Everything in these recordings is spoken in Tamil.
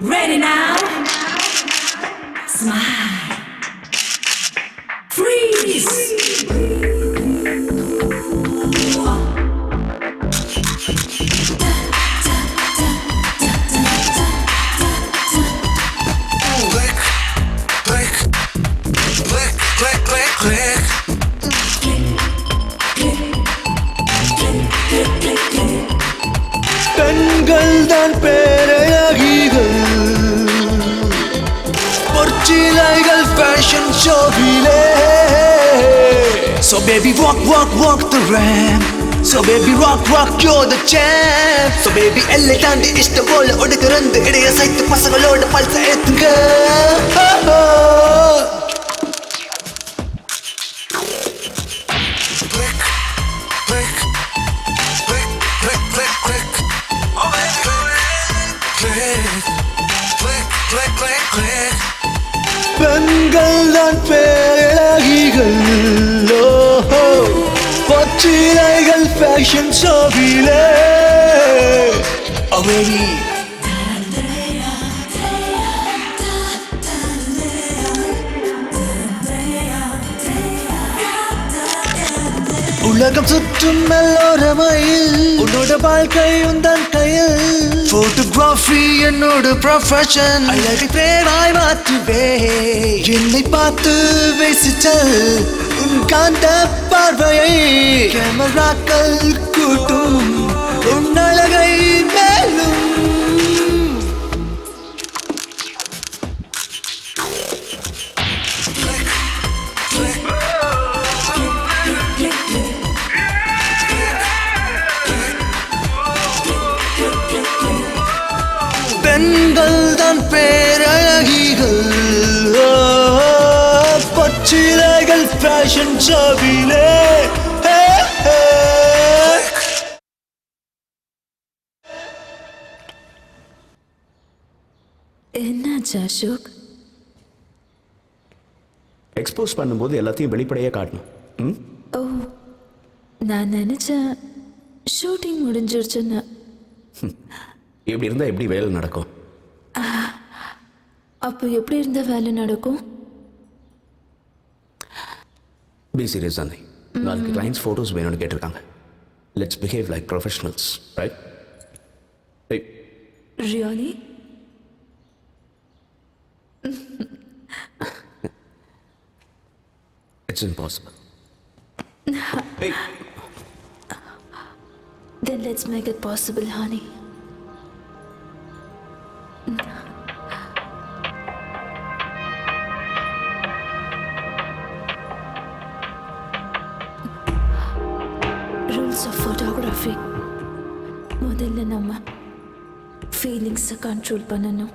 Ready now? Smile. Freeze. பெண்கள் தான் பேரழகிகள் பொற்சிலைகள் fashion ஷோவிலே. So baby walk walk walk the ramp. So baby rock rock you're the champ. So baby எல்லை தாண்டி இஷ்டம் போல ஒடுக்கிறந்து இடைய சைத்து பசங்களோட பல்ச ஏத்துங்க. பெண்கள் தான் பேரழகிகள் பொற்றிலைகள் ஃபேஷன் ஷோவிலே. Oh baby உலகம் சுற்றும் எல்லோரமையில் உன்னோட வாழ்க்கை உந்தன் கையில். போட்டோகிராஃபி என்னோட ப்ரொஃபஷன் அழகை பேராய் மாற்றுவே. என்னை பார்த்து பேசிச்சல் உன் காந்த பார்வையை கேமராக்கள் கூட்டும் உன் அழகை மேலும். பெண்கள் தான் பேரழகிகள் பச்சிலைகள் ஃபேஷன் ஷோவிலே. என்னாச்சு அசோக்? எக்ஸ்போஸ் பண்ணும்போது எல்லாத்தையும் வெளிப்படையாக காட்டணும். ம், ஓ, நான் நினைச்சேன் ஷூட்டிங் முடிஞ்சிருச்சுன்னு. இப்படி இருந்தால் எப்படி வேலை நடக்கும்? அப்போ எப்படி இருந்த வேலை நடக்கும்? பி சீரியஸ் தானே. நாளைக்கு கிளைண்ட்ஸ் ஃபோட்டோஸ் வேணும்னு கேட்டிருக்காங்க. Let's behave like professionals, right? Really? It's impossible. Then let's make it possible, honey. Rules of photography. முதல்ல நம்ம ஃபீலிங்ஸை கண்ட்ரோல் பண்ணணும்.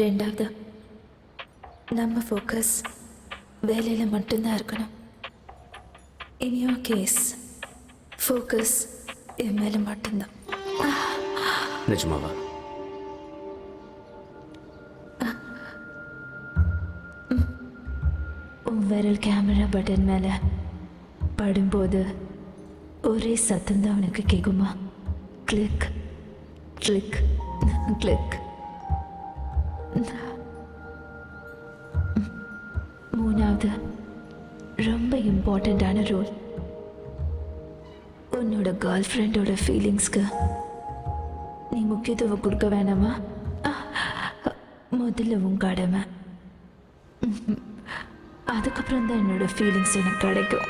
ரெண்டாவது நம்ம ஃபோக்கஸ் வேலையில் மட்டும்தான் இருக்கணும். இன் யோர் கேஸ் ஃபோக்கஸ் என் மேலே மட்டும்தான். நிஜமாவா? உன் விரல் கேமரா பட்டன் மேலே படும்போது ஒரே சத்தம் தான் உனக்கு கேட்குமா? Click click click. மூணாவது ரொம்ப இம்பார்ட்டண்ட்டான ரூல். உன்னோட கேர்ள் ஃப்ரெண்டோட ஃபீலிங்ஸ்க்கு நீ முக்கியத்துவம் கொடுக்க வேணாமா? முதல்ல உன் கடமை. அதுக்கப்புறம் தான் என்னோட ஃபீலிங்ஸ் எனக்கு கிடைக்கும்.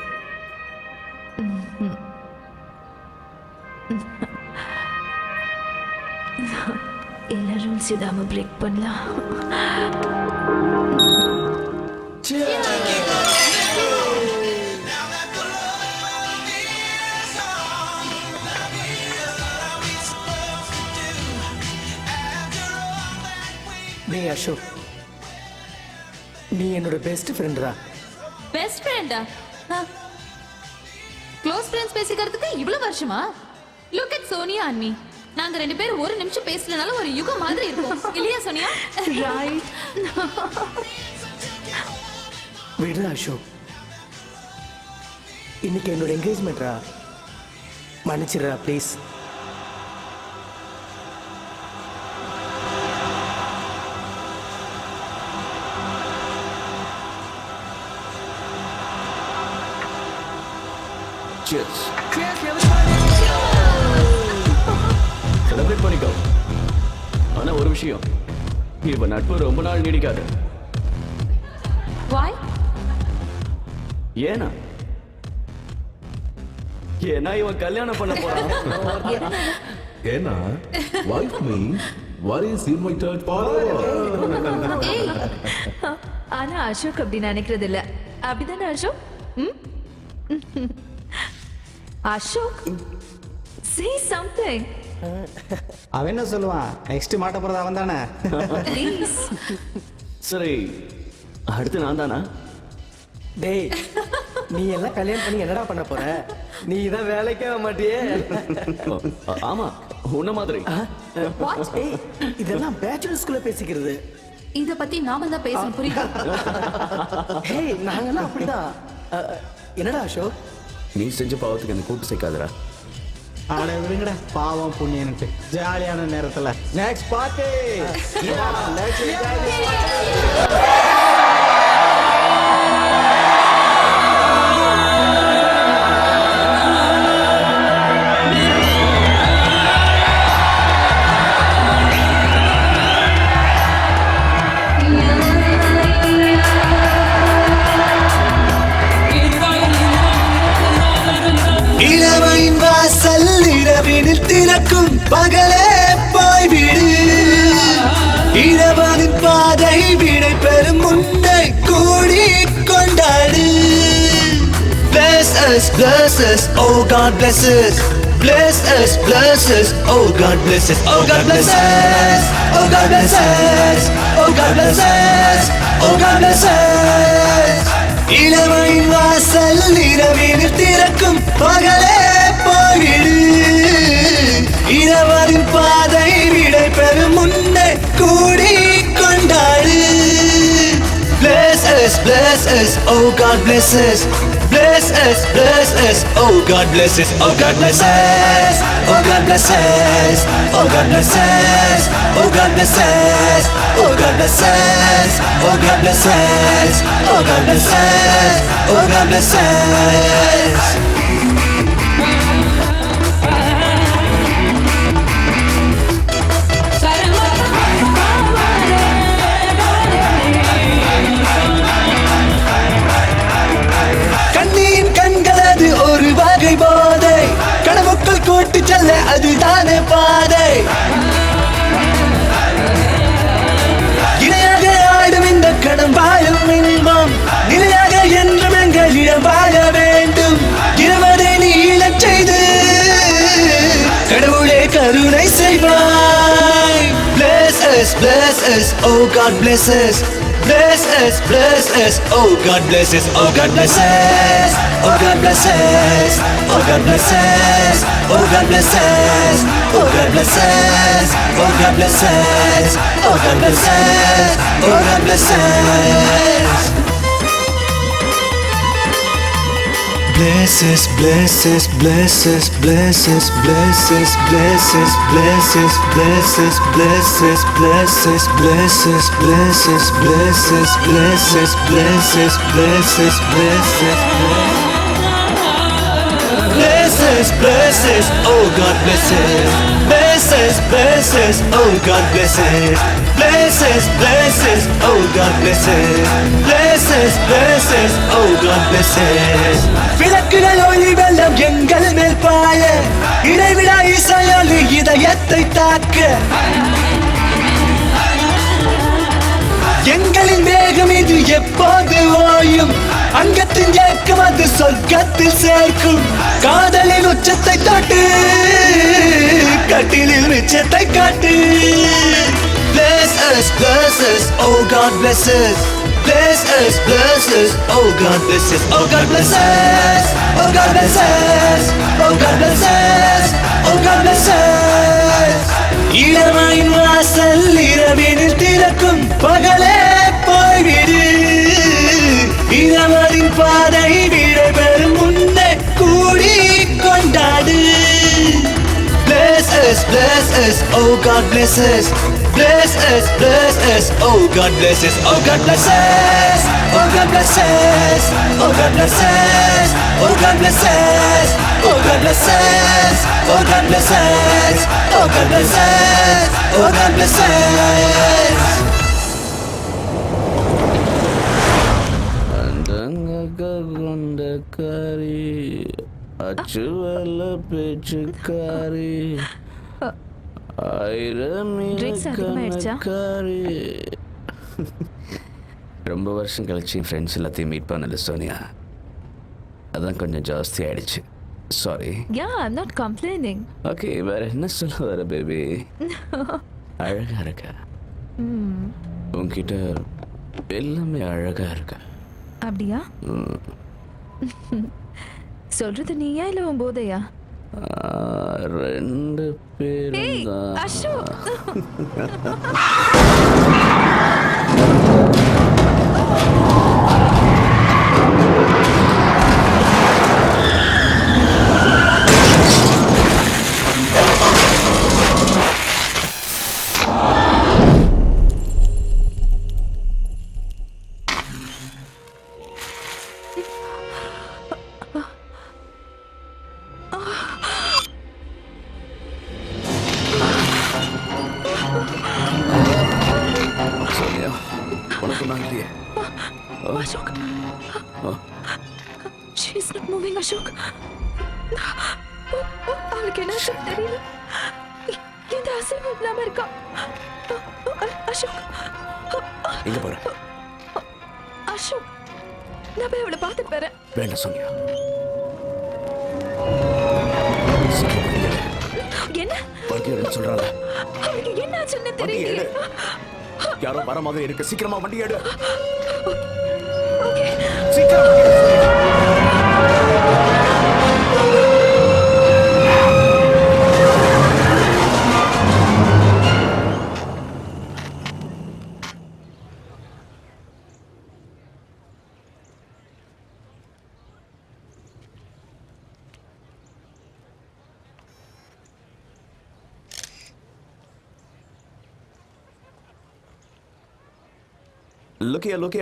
எல்லா ரூல்ஸ் இதாம பிரேக் பண்ணலாம். டேய் அசோக், நீ என்னோட பெஸ்ட் ஃப்ரெண்டா. பெஸ்ட் ஃப்ரெண்டா? க்ளோஸ் ஃப்ரெண்ட்ஸ் பேசிக்கிறதுக்கு இவ்வளவு வருஷமா? Look at Sonia and me. நாங்க ரெண்டு பேரும் ஒரு நிமிஷம் பேசலனாலும் ஒரு யுகம் மாதிரி இருக்கும். இல்லையா சோனியா? ரைட். விடு அசோக், இன்னைக்கு என்னோட என்கேஜ்மெண்ட்ரா, மன்னிச்சிடுறா ப்ளீஸ். Cheers. செலிப்ரேட் பண்ணிக்கோ. ஆனா ஒரு விஷயம், இவ நட்பு ரொம்ப நாள் நீடிக்காது. வாய் ஏன்னா இவன் கல்யாணம் பண்ண போறான். ஏன்னா wife means worries in my third father. ஆனா அசோக் அப்படி நினைக்கிறது இல்ல. அப்படிதானே அசோக்? Ashok, say something. அவன் என்ன சொல்லுவான்? நெக்ஸ்ட் மாட்ட போறது அவன் தானே. Please. சரி, அடுத்து நான் தானா? டேய், நீ எல்லாம் கல்யாணம் பண்ணி என்னடா பண்ண போற? நீ தான் வேலைக்கே வர மாட்டியே. ஆமா, உன்ன மாதிரி. ஏய், இதெல்லாம் பேச்சுலர்ஸ்குள்ள பேசிக்கிறது. இத பத்தி நாம தான் பேசணும், புரியுதா? ஹேய், நாங்கெல்லாம் அப்படிதான். என்னடா அசோக்? நீ செஞ்ச பாவத்துக்கு என்ன கூட்டு சேர்க்காதடா. அவனை விடுங்கடா, பாவம் புண்ணியன்ட்டு ஜாலியான நேரத்துல நெக்ஸ்ட் பார்ட்டி. இளமையின் வாசல் இரவினில் திறக்கும் பகலே போய்விடு. இரவனின் பாதை விடை பெறும் முன்னை கூடி கொண்டாடு. Bless us, oh God bless us. Bless us, oh God bless us. Oh God bless us, oh God bless us. Oh God bless us, oh God bless us. இளமையின் வாசல் இரவினில் திறக்கும் பகலே போய்விடு. இரவரின் பாதை விடை பெறும் முன்னே கூடி கொண்டாடு. Bless us, oh God bless us. Bless us, oh God bless us. Oh God bless us, oh God bless us. Oh God bless us, oh God bless us. Oh God bless us, oh God bless us. Oh God bless us, oh God bless us. கண்ணியின் கண்களது ஒரு வகை போதை, கனவுக்குள் கூட்டு செல்ல அதுதானே பாதை. இணையாக ஆடும் இந்த கணம் வாழும் இன்பம் நிலையாக என்றும் எங்களிடம் வாழ வேண்டும். இருவரை நீளச் செய்து கடவுளே கருணை செய்வாய். Bless us, oh God bless us. Bless us, oh God bless us. Oh God bless us, oh God bless us. Oh God bless us, oh God bless us. Oh God bless us, oh God bless us. Oh God bless us, oh God bless us. Bless us, bless us, bless us, bless us, bless us, bless us, bless us, bless us, bless us, bless us, bless us, bless us, bless us, bless us, bless us, bless us, bless us. Bless us, oh God bless us. Bless us, oh God bless us. Bless us, oh God bless us. Bless us, oh God bless us. விளக்குகள் ஒளி வெள்ளம் எங்கள் மேல் பாய, இடைவிடா இசையொலி இதயத்தை தாக்க. எங்களின் வேகம் இது எப்போது ஓயும், அங்கத்தின் ஏக்கம் அது சொர்க்கத்தில் சேர்க்கும். காதலின் உச்சத்தை தொட்டு கட்டிலில் மிச்சத்தை காட்டு. Bless us, oh God bless us. Bless us, oh God bless us. Oh God bless us, oh God bless us. Oh God bless us, oh God bless us. இளமையின் வாசல் இரவினில் திறக்கும் பகலே போய்விடு. இரவரின் பாதை விடை பெறும் முன்னே bless us, oh God bless us. Bless us, oh God bless us. Oh God bless us, oh God bless us. Oh God bless us, oh God bless us. Oh God bless us, oh God bless us. Oh God bless us, oh God bless us. கொண்டக்காரி அச்சுவல்ல பேச்சுக்காரி ஆயிரம் Drinks அதிகமாயிடுச்சா? கணக்காரி. ரொம்ப வருஷம் கழிச்சு என் ஃப்ரெண்ட்ஸ் எல்லாத்தையும் மீட் பண்ணல சோனியா, அதான் கொஞ்சம் ஜாஸ்தி ஆயிடுச்சு. Sorry. Yeah, I'm not complaining. Okay, வேற என்ன சொல்ல வர பேபி? அழகா இருக்க, உன்கிட்ட எல்லாமே அழகா இருக்க. அப்படியா? சொல்றது நீயா இல்ல உன் போதையா? ரெண்டு பேரும் ஏய், தான். அசோக். சோனியா, உனக்கு நான் இல்லையே. Ashok. She's not moving, Ashok. அவளுக்கு என்ன தெரியல. இந்த அசைவு இல்லாம இருக்கா. அசோக். எங்க போற? அசோக், நான் போய் அவளை பார்த்துட்டு வரேன். வேண்டாம் சோனியா. என்ன? வண்டி எடுன்னு சொல்றாங்க. அவளுக்கு என்ன ஆச்சுன்னு வண்டி எடு. தெரியல. யாரோ வர மாதிரி இருக்கு. சீக்கிரமா வண்டி எடு. ஓகே. சீக்கிரம்.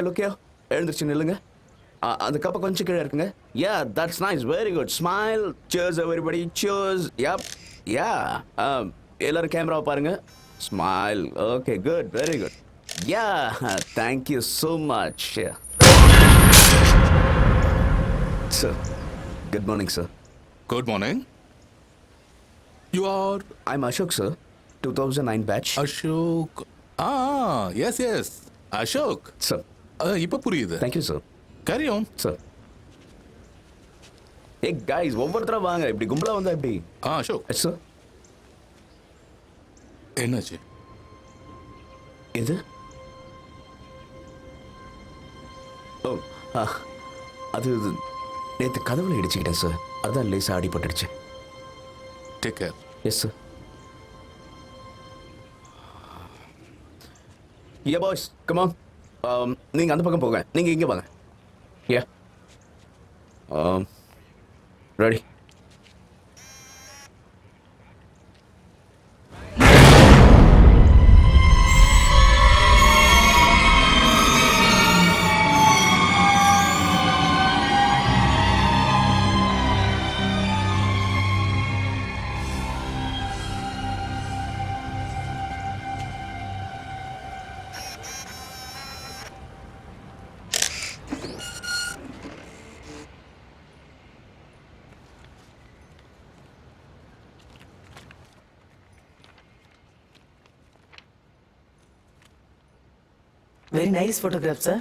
லுக்கியா எழுந்துருச்சு நில்லுங்க. அந்த கப்பை கொஞ்சம் கீழே இருக்குங்க. Yeah, that's nice, very good. Smile. Cheers everybody, cheers. Yup, yeah. எல்லாரும் கேமராவை பாருங்க. Smile. Okay, good, very good. Yeah, thank you so much. Sir, good morning sir. Good morning. You are I'm Ashok sir, 2009 batch. Ashok. Yes. Ashok. Sir, இப்ப புரியுது. Thank you sir. Carry on. Sir, ஏ கைஸ், ஒவ்வொருத்தரா வாங்க. இப்படி கும்பலா வந்தா எப்படி? Ashok. சார், என்னாச்சு? இது ஓ, அது நேற்று கதவுல இடிச்சுக்கிட்டேன் சார். அதான் லேசாக அடிபட்டுடுச்சு. Take care. Yes sir. Yeah boys, come on. நீங்கள் அந்த பக்கம் போங்க, நீங்கள் இங்கே வாங்க. Yeah, ready. Very nice photograph, sir.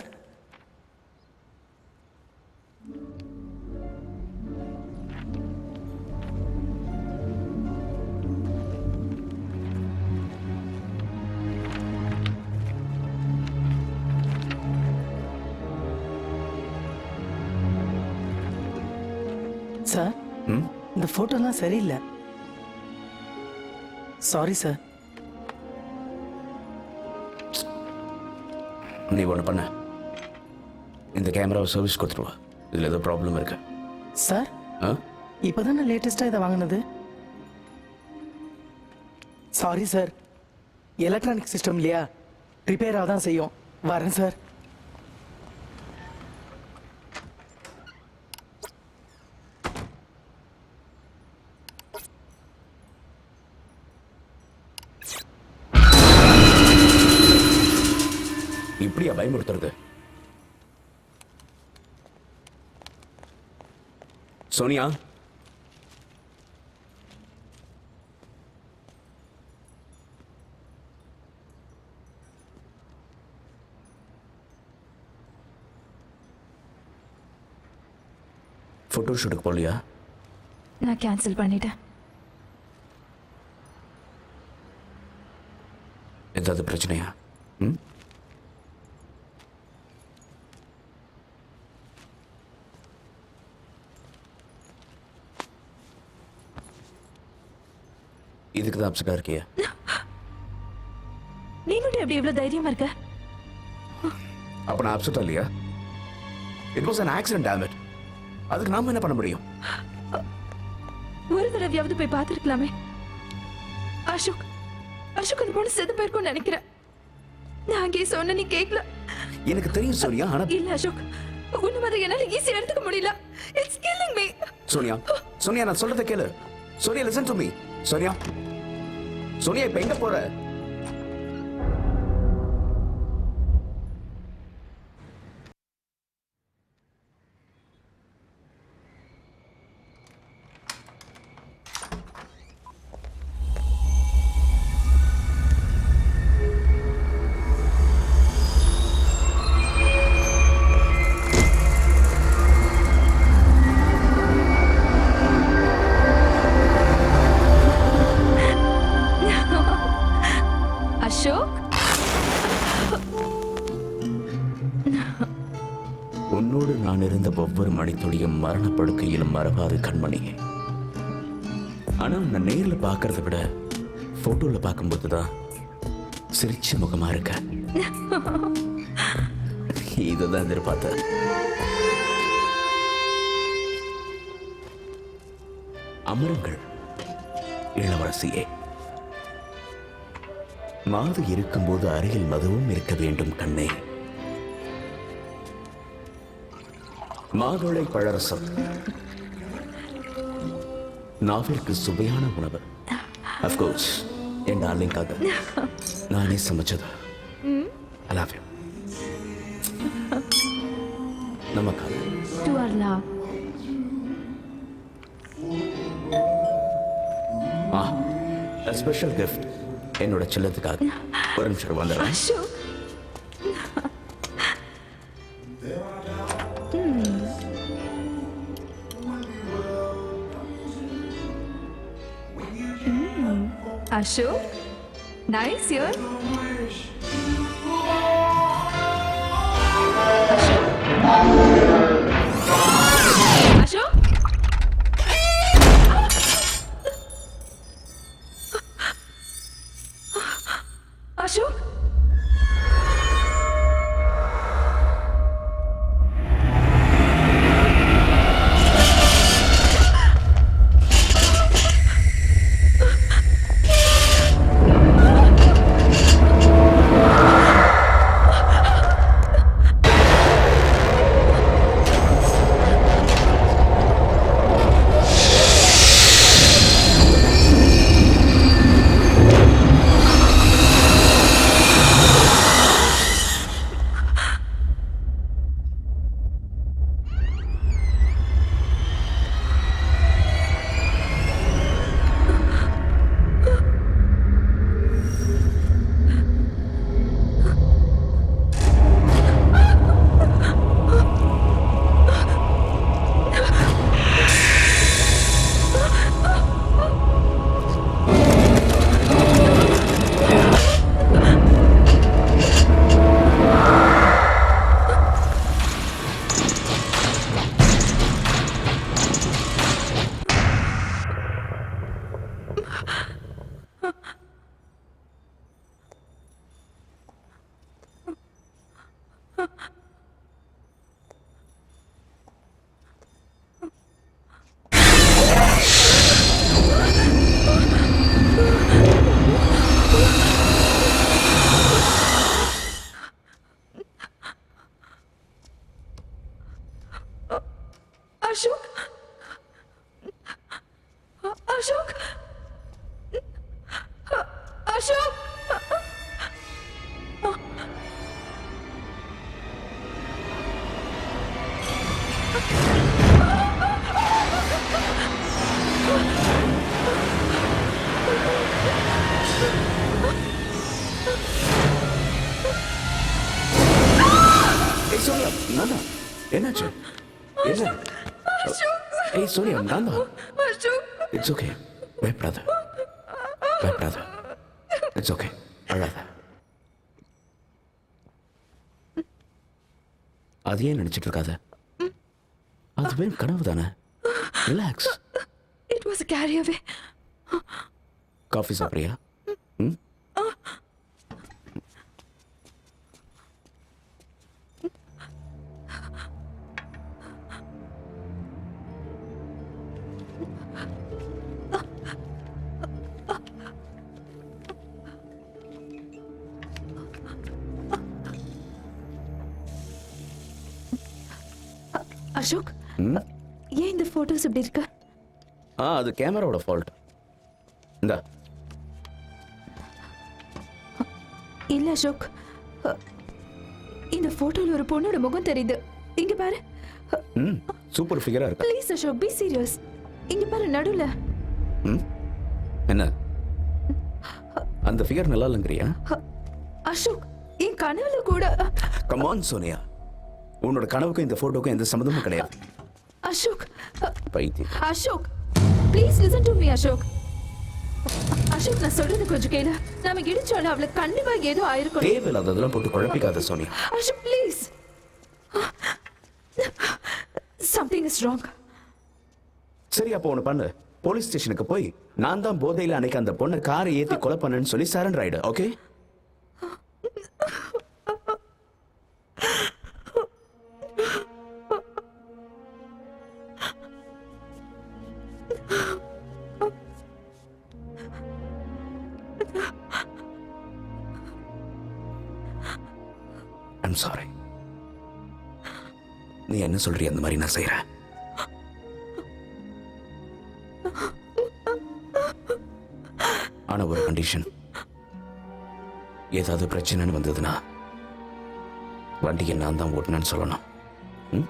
Sir, இந்த போட்டோலாம் சரியில்லை. Sorry sir. நீ ஒன்று பண்ண, இந்த கேமராவை சர்வீஸ் கொடுத்துருவா. இதில் ஏதோ ப்ராப்ளம் இருக்கு. சார், ஆ, இப்போதானே லேட்டஸ்ட்டாக இதை வாங்கினது. சாரி சார், எலக்ட்ரானிக் சிஸ்டம் இல்லையா, ரிப்பேராக தான் செய்யும். வரேன் சார். இப்படியா பயமுறுத்துறது? சோனியா, போட்டோ ஷூட்டுக்கு போலியா? நான் கேன்சல் பண்ணிட்டேன். ஏதாவது பிரச்சனையா? ம், இதுக்கு தான் அப்செட்டா இருக்கியா? நீ மட்டும் எப்படி இவ்வளவு தைரியமா இருக்க? அப்ப நான் அப்செட்டா இல்லையா? It was an accident, damn it. அதுக்கு நாம என்ன பண்ண முடியும்? ஒரு தடவையாவது போய் பார்த்திருக்கலாமே. அசோக், அசோக் அந்த பொண்ணு செத்து போயிருக்கும்னு நினைக்கிறேன். நான் அங்கே சொன்ன நீ கேட்கல. எனக்கு தெரியும் சோனியா, ஆனா இல்ல அசோக், உன்ன மாதிரி என்னால ஈஸியா எடுத்துக்க முடியல. It's killing me. Sonia, Sonia நான் சொல்றத கேளு. Sonia listen to me. Sonia, Sonia இப்ப எங்க போற? அசோக், உன்னோடு நான் இருந்த ஒவ்வொரு மணித்துளியும் மரணப்படுக்கையிலும் மறவாது கண்மணியே. ஆனா உன்னை நேர்ல பார்க்கறத விட போட்டோல பார்க்கும்போதுதான் சிரிச்ச முகமா இருக்க. இதுதான் எதிர்பார்த்த. அமருங்கள் இளவரசியே. மாது இருக்கும்போது அருகில் மதுவும் இருக்க வேண்டும் கண்ணே. மாதுளை பழரசம் நாவிற்கு சுவையான உணவு. அஃப்கோர்ஸ் என் டார்லிங்காக நானே சமைச்சது. I love you. நமக்காக. to our love. A special gift என்னோட செல்லத்துக்காக. ஒரு நிமிஷம் வந்துடுறேன். Ashok, Ashok, nice here. Ashok, Ashok, Ashok Ashok Ashok ஏய் சோனியா நான் தான் என்னாச்சு என்ன ஏய் சோனியா நான் தான் இட்ஸ் ஓகே பயப்படாத பயப்படாத இட்ஸ் ஓகே அழாத அதையே நினைச்சிட்டு இருக்காத அதுவே கனவு தானே relax It was a carry away. Coffee சாப்பிட்றியா ம் அசோக் ம் ஏன் இந்த போட்டோஸ் இப்படி இருக்கு? அது கேமராவோட ஃபால்ட் இந்தா இல்ல அசோக், இந்த போட்டோல ஒரு பொண்ணோட முகம் தெரியுது. இங்க பாரு. ம் சூப்பர் ஃபிகரா இருக்கு ப்ளீஸ் அசோக், பி சீரியஸ். இங்க பாரு நடுவுல. ம் என்ன அந்த ஃபிகர் நல்லா இல்லைங்கிறியா அசோக், என் கனவுல கூட கம் ஆன் சோனியா, உன்னோட கனவுக்கும் இந்த போட்டோக்கும் எந்த சம்மந்தமும் கிடையாது. அசோக், பைத்தியம். Ashok please listen to me Ashok. Ashok நான் சொல்றது கொஞ்சம் கேளு. நாம இடிச்சோல அவளுக்கு கண்டிப்பா ஏதோ ஆயிருக்கும். தேவையில்லாததெல்லாம் போட்டு குழப்பிக்காத Sonia. Ashok please. Something is wrong. சரி அப்போ ஒன்று பண்ணு, போலீஸ் ஸ்டேஷனுக்கு போய் நான் தான் போதையில் அன்னைக்கு அந்த பொண்ணை காரை ஏற்றி கொலை பண்ணேன்னு சொல்லி சரண்டர் ஆயிடு. Okay I'm sorry. நீ என்ன சொல்றிய அந்த மாதிரி நான் செய்யறேன். ஆனா ஒரு கண்டிஷன், ஏதாவது பிரச்சனைன்னு வந்ததுன்னா வண்டியை நான் தான் ஓட்டினேன்னு சொல்லணும். ம்?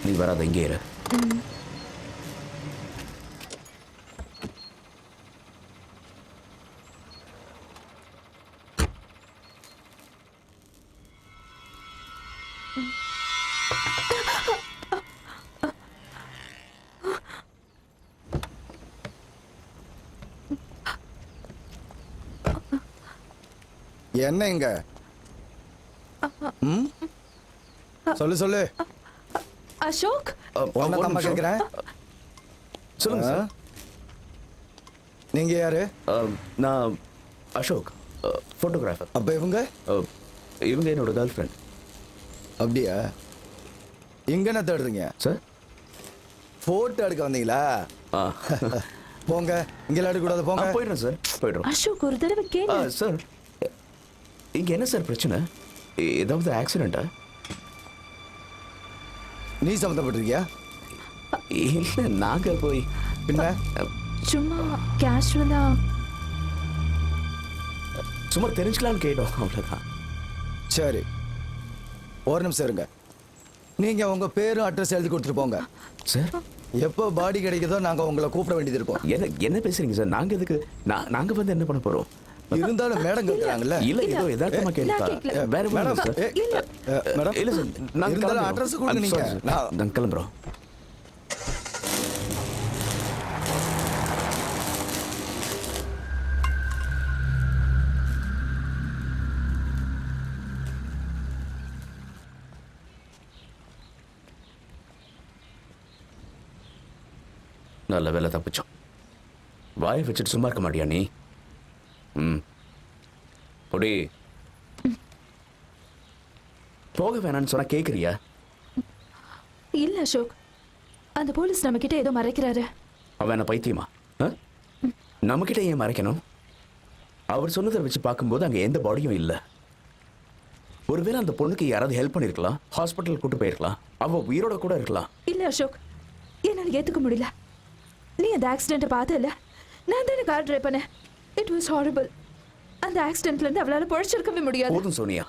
நீ வராத, இங்கே இரு. என்ன இங்க? ம்? சொல்லு சொல்லு. அசோக், உன்னை ஒரு தான் நிமிஷம். கேட்கிறேன். சொல்லுங்க சார். நீங்க யாரு? நான் அசோக், ஃபோட்டோகிராஃபர். அப்ப இவங்க? இவங்க என்னோட கேர்ள் ஃப்ரெண்ட். அப்படியா? இங்க என்ன தேடுறீங்க? சார் போட்டோ எடுக்க வந்தீங்களா? போங்க, இங்க எடுக்கக்கூடாது, போங்க. போயிடுறேன் சார், போயிடுறோம். அசோக் ஒரு தடவை கேளு. சார் இங்க என்ன சார் பிரச்சனை? ஏதாவது ஆக்சிடென்ட்டா? நீ சம்மந்தப்பட்டிருக்கியா? இல்லை, நாங்க போய் பின்ன சும்மா கேஷுவலா. சும்மா தெரிஞ்சுக்கலான்னு கேட்டோம், அவ்வளோதான். சரி, ஒரு நிமிஷம் இருங்க. நீங்க உங்க பேரும் அட்ரஸ் எழுதி கொடுத்துட்டு போங்க. சார் எப்போ பாடி கிடைக்குதோ நாங்க உங்களை கூப்பிட வேண்டியது இருக்கும். என்ன பேசுறீங்க சார்? நாங்க எதுக்கு? நாங்க வந்து என்ன பண்ண போறோம்? இருந்தாலும் மேடம் கேட்கறாங்கல்ல. இல்ல, ஏதோ யதார்த்தமா கேட்டா. வேற மேடம், சார். மேடம், இல்ல சார், நாங்க இருந்தாலும் அட்ரஸ் கொடுங்க நீங்க. நாங்க கிளம்புறோம். நல்ல வேலை தப்பிச்சோம். வாயை வச்சுட்டு சும்மா இருக்க மாட்டியா நீ? ம் பொடி. போக வேணான்னு சொன்னா கேட்குறியா? இல்ல அசோக், அந்த போலீஸ் நம்ம கிட்ட ஏதோ மறைக்கிறாரு. அவன் என்ன பைத்தியமா? நம்மக்கிட்ட ஏன் மறைக்கணும்? அவர் சொன்னதை வச்சு பார்க்கும்போது அங்கே எந்த பாடியும் இல்லை. ஒருவேளை அந்த பொண்ணுக்கு யாராவது ஹெல்ப் பண்ணிருக்கலாம், ஹாஸ்பிட்டல் கூட்டு போயிருக்கலாம், அவ உயிரோட கூட இருக்கலாம். இல்ல அசோக், என்னால ஏத்துக்க முடியல. நீ அந்த ஆக்சிடென்ட்டை பார்த்தல, நான் தானே கார் டிரைவ் பண்ணேன். It was horrible. அந்த ஆக்சிடென்ட்ல இருந்து அவளால பொழைச்சிருக்கவே முடியாது. போதும் சோனியா,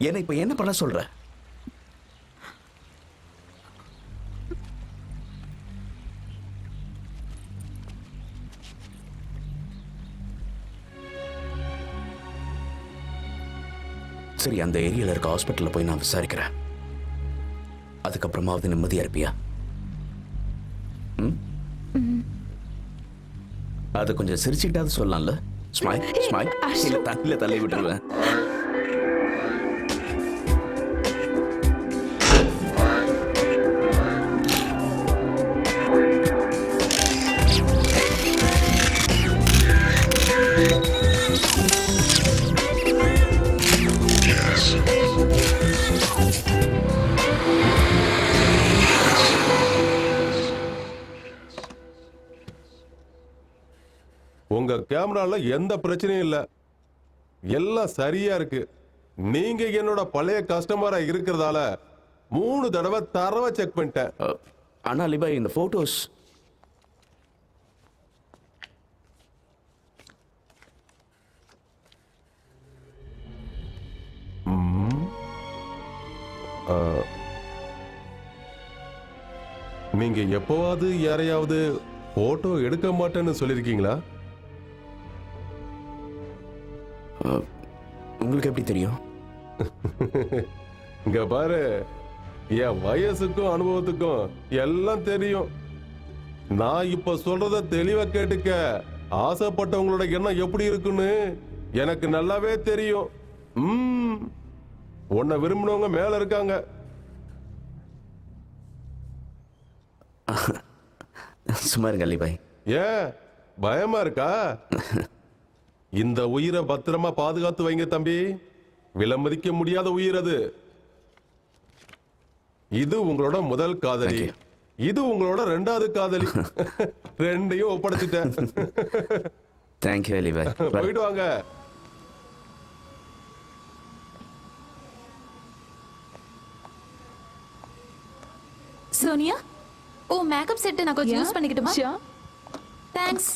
என்ன இப்ப என்ன பண்ண சொல்ற? சரி, அந்த ஏரியால இருக்க ஹாஸ்பிட்டல்ல போய் நான் விசாரிக்கிறேன். அதுக்கப்புறமாவது நிம்மதியா இருப்பியா? அதை கொஞ்சம் சிரிச்சுக்கிட்டாவது சொல்லலாம்ல. Smile smile. இல்ல தண்ணியில தள்ளி விட்டுருவேன். உங்க கேமரால எந்த பிரச்சனையும் இல்ல, எல்லாம் சரியா இருக்கு. நீங்க என்னோட பழைய கஸ்டமரா இருக்கிறதால 3 தடவை தரவா செக் பண்ணிட்டேன். ஆனா அலிபாய், இந்த போட்டோஸ் நீங்க எப்பவாவது யாரையாவது போட்டோ எடுக்க மாட்டேன்னு சொல்லிருக்கீங்களா? உங்களுக்கு எப்படி தெரியும்? இங்க பாரு, என் வயசுக்கும் அனுபவத்துக்கும் எல்லாம் தெரியும். நான் இப்ப சொல்றத தெளிவா கேட்டுக்க. ஆசைப்பட்டவங்களோட எண்ணம் எப்படி இருக்குன்னு எனக்கு நல்லாவே தெரியும். உன்னை விரும்பினவங்க மேல இருக்காங்க. சும்மா இருங்க அலிபாய். ஏன் பயமா இருக்கா? இந்த உயிரை பத்திரமா பாதுகாத்து வைங்க தம்பி. விலமதிக்க முடியாத உயிர் அது. இது உங்களோட முதல் காதலி, இது உங்களோட 2வது காதலி. ரெண்டையும் ஒப்படைச்சிட்டேன். தேங்க்யூ அலிபாய். போயிட்டு வாங்க. சோனியா, ஓ மேக்கப் செட் நான் கொஞ்சம் யூஸ் பண்ணிக்கிட்டுமா? Sure. தேங்க்ஸ்.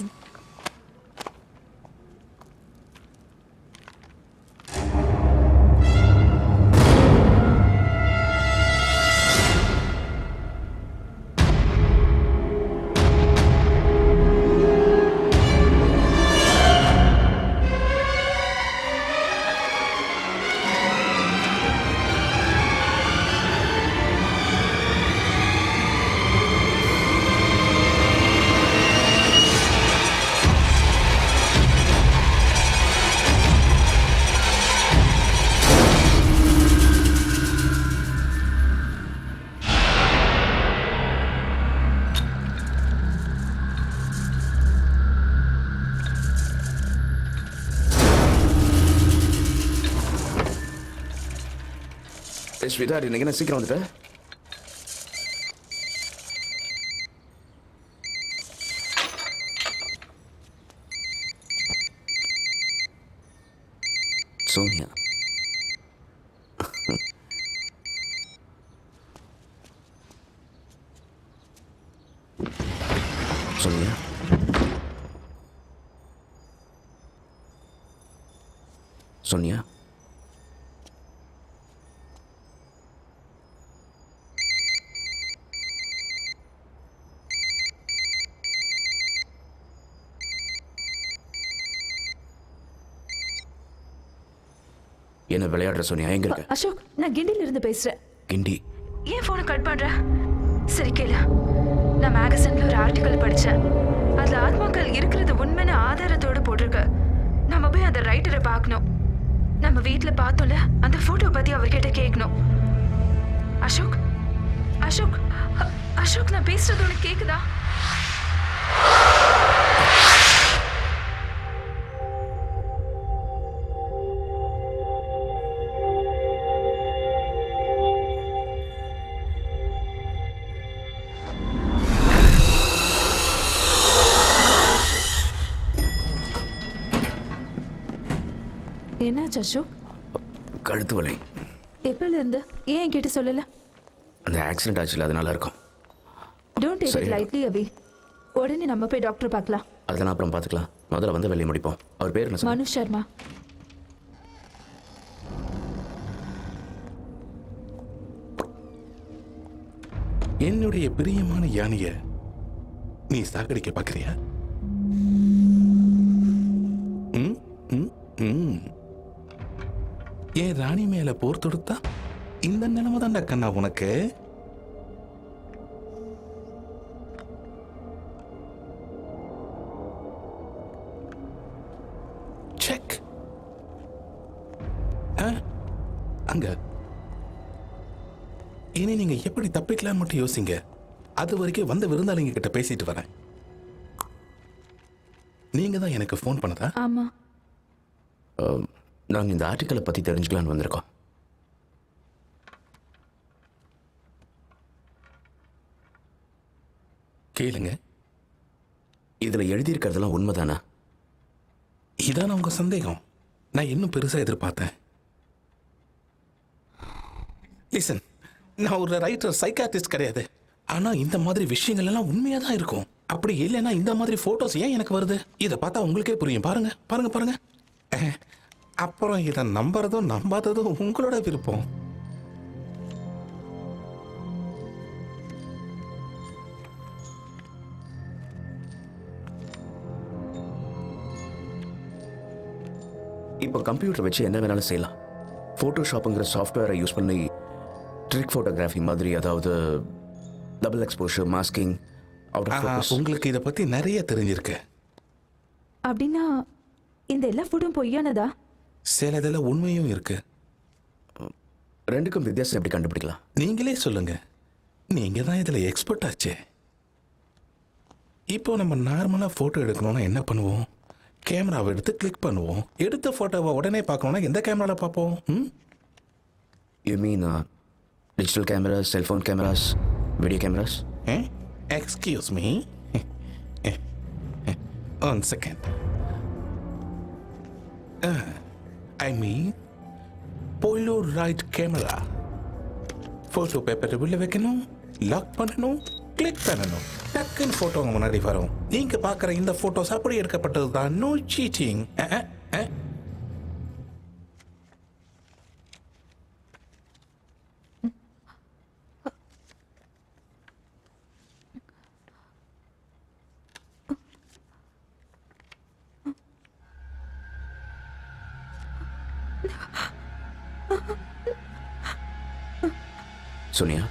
ஸ்வீதா, இன்னைக்கு என்ன சீக்கிரம் வந்துட்ட? சோனியா, சோனியா, சோனியா, என்ன விளையாடுற சோனியா? எங்க இருக்க? அசோக், நான் கிண்டில இருந்து பேசுறேன். கிண்டி? ஏன் போனை கட் பண்ற? சரி கேளு, நான் மேகசின்ல ஒரு ஆர்டிக்கல் படிச்சேன். அதுல ஆத்மாக்கள் இருக்கிறது உண்மையான ஆதாரத்தோட போட்டிருக்கு. நம்ம போய் அந்த ரைட்டரை பார்க்கணும். நம்ம வீட்டுல பார்த்தோம்ல அந்த போட்டோ பத்தி அவர்கிட்ட கேட்கணும். அசோக், அசோக், அசோக், நான் பேசுறது உனக்கு கேக்குதா? என்னாச்சு அசோக்? கழுத்து வலி. எப்பல இருந்து? ஏன் என்கிட்ட சொல்லல? அந்த ஆக்சிடென்ட் ஆச்சுல, அதனால இருக்கும். டோன்ட் டேக் இட் சரி. லைட்லி அபி. உடனே நம்ம போய் டாக்டர் பார்க்கலாம். அதெல்லாம் அப்புறம் பார்த்துக்கலாம். முதல்ல வந்து வெளியே முடிப்போம். அவர் பேர் என்ன சார்? மனு சர்மா. என்னுடைய பிரியமான யானைய நீ சாகடிக்க பார்க்கறியா? ம், ம், ம். என் ராணி மேல போர் தொடுத்தா இந்த நிலைமை தான்டா கண்ணா உனக்கு. செக். அங்க இனி நீங்க எப்படி தப்பிக்கலாம் மட்டும் யோசிங்க. அது வரைக்கும் வந்த விருந்தாளிங்க கிட்ட பேசிட்டு வரேன். நீங்க தான் எனக்கு ஃபோன் பண்ணதா? ஆமா. நாங்கள் இந்த ஆர்டிக்கலை பற்றி தெரிஞ்சுக்கலான்னு வந்திருக்கோம். கேளுங்க. இதில் எழுதியிருக்கிறதெல்லாம் உண்மைதானா? இதான உங்க சந்தேகம்? நான் இன்னும் பெருசா எதிர்பார்த்தேன். லிசன், நான் ஒரு ரைட்டர், சைக்காட்ரிஸ்ட் கிடையாது. ஆனா இந்த மாதிரி விஷயங்கள் எல்லாம் உண்மையா தான் இருக்கும். அப்படி இல்லைன்னா இந்த மாதிரி போட்டோஸ் ஏன் எனக்கு வருது? இதை பார்த்தா உங்களுக்கே புரியும். பாருங்க பாருங்க பாருங்க. அப்புறம் இதை நம்புறதும் நம்பாததும் உங்களோட விருப்பம். இப்போ கம்ப்யூட்டர் வச்சு என்ன வேணாலும் செய்யலாம். ஃபோட்டோஷாப்புங்கிற சாஃப்ட்வேரை யூஸ் பண்ணி ட்ரிக் ஃபோட்டோகிராஃபி மாதிரி, அதாவது double exposure, masking, out of focus. உங்களுக்கு இதை பத்தி நிறைய தெரிஞ்சிருக்கு. அப்படின்னா இந்த எல்லா ஃபுட்டும் பொய்யானதா? சில இதில் உண்மையும் இருக்கு. ரெண்டுக்கும் வித்தியாசம் எப்படி கண்டுபிடிக்கலாம்? நீங்களே சொல்லுங்க. நீங்க தான் இதுல எக்ஸ்பர்ட் ஆச்சே. இப்போ நம்ம நார்மலா போட்டோ எடுக்கணும்னா என்ன பண்ணுவோம்? கேமராவை எடுத்து கிளிக் பண்ணுவோம். எடுத்த போட்டோவை உடனே பார்க்கணும்னா எந்த கேமரால பார்ப்போம்? You mean digital cameras, cellphone cameras, video cameras? Excuse me, one second. I mean polaroid camera. Photo பேப்பரை உள்ள வைக்கணும், லாக் பண்ணணும், கிளிக் பண்ணணும், டக்குன்னு போட்டோ முன்னாடி வரும். நீங்க பார்க்குற இந்த போட்டோஸ் அப்படி எடுக்கப்பட்டது தான். No seating. சோனியா,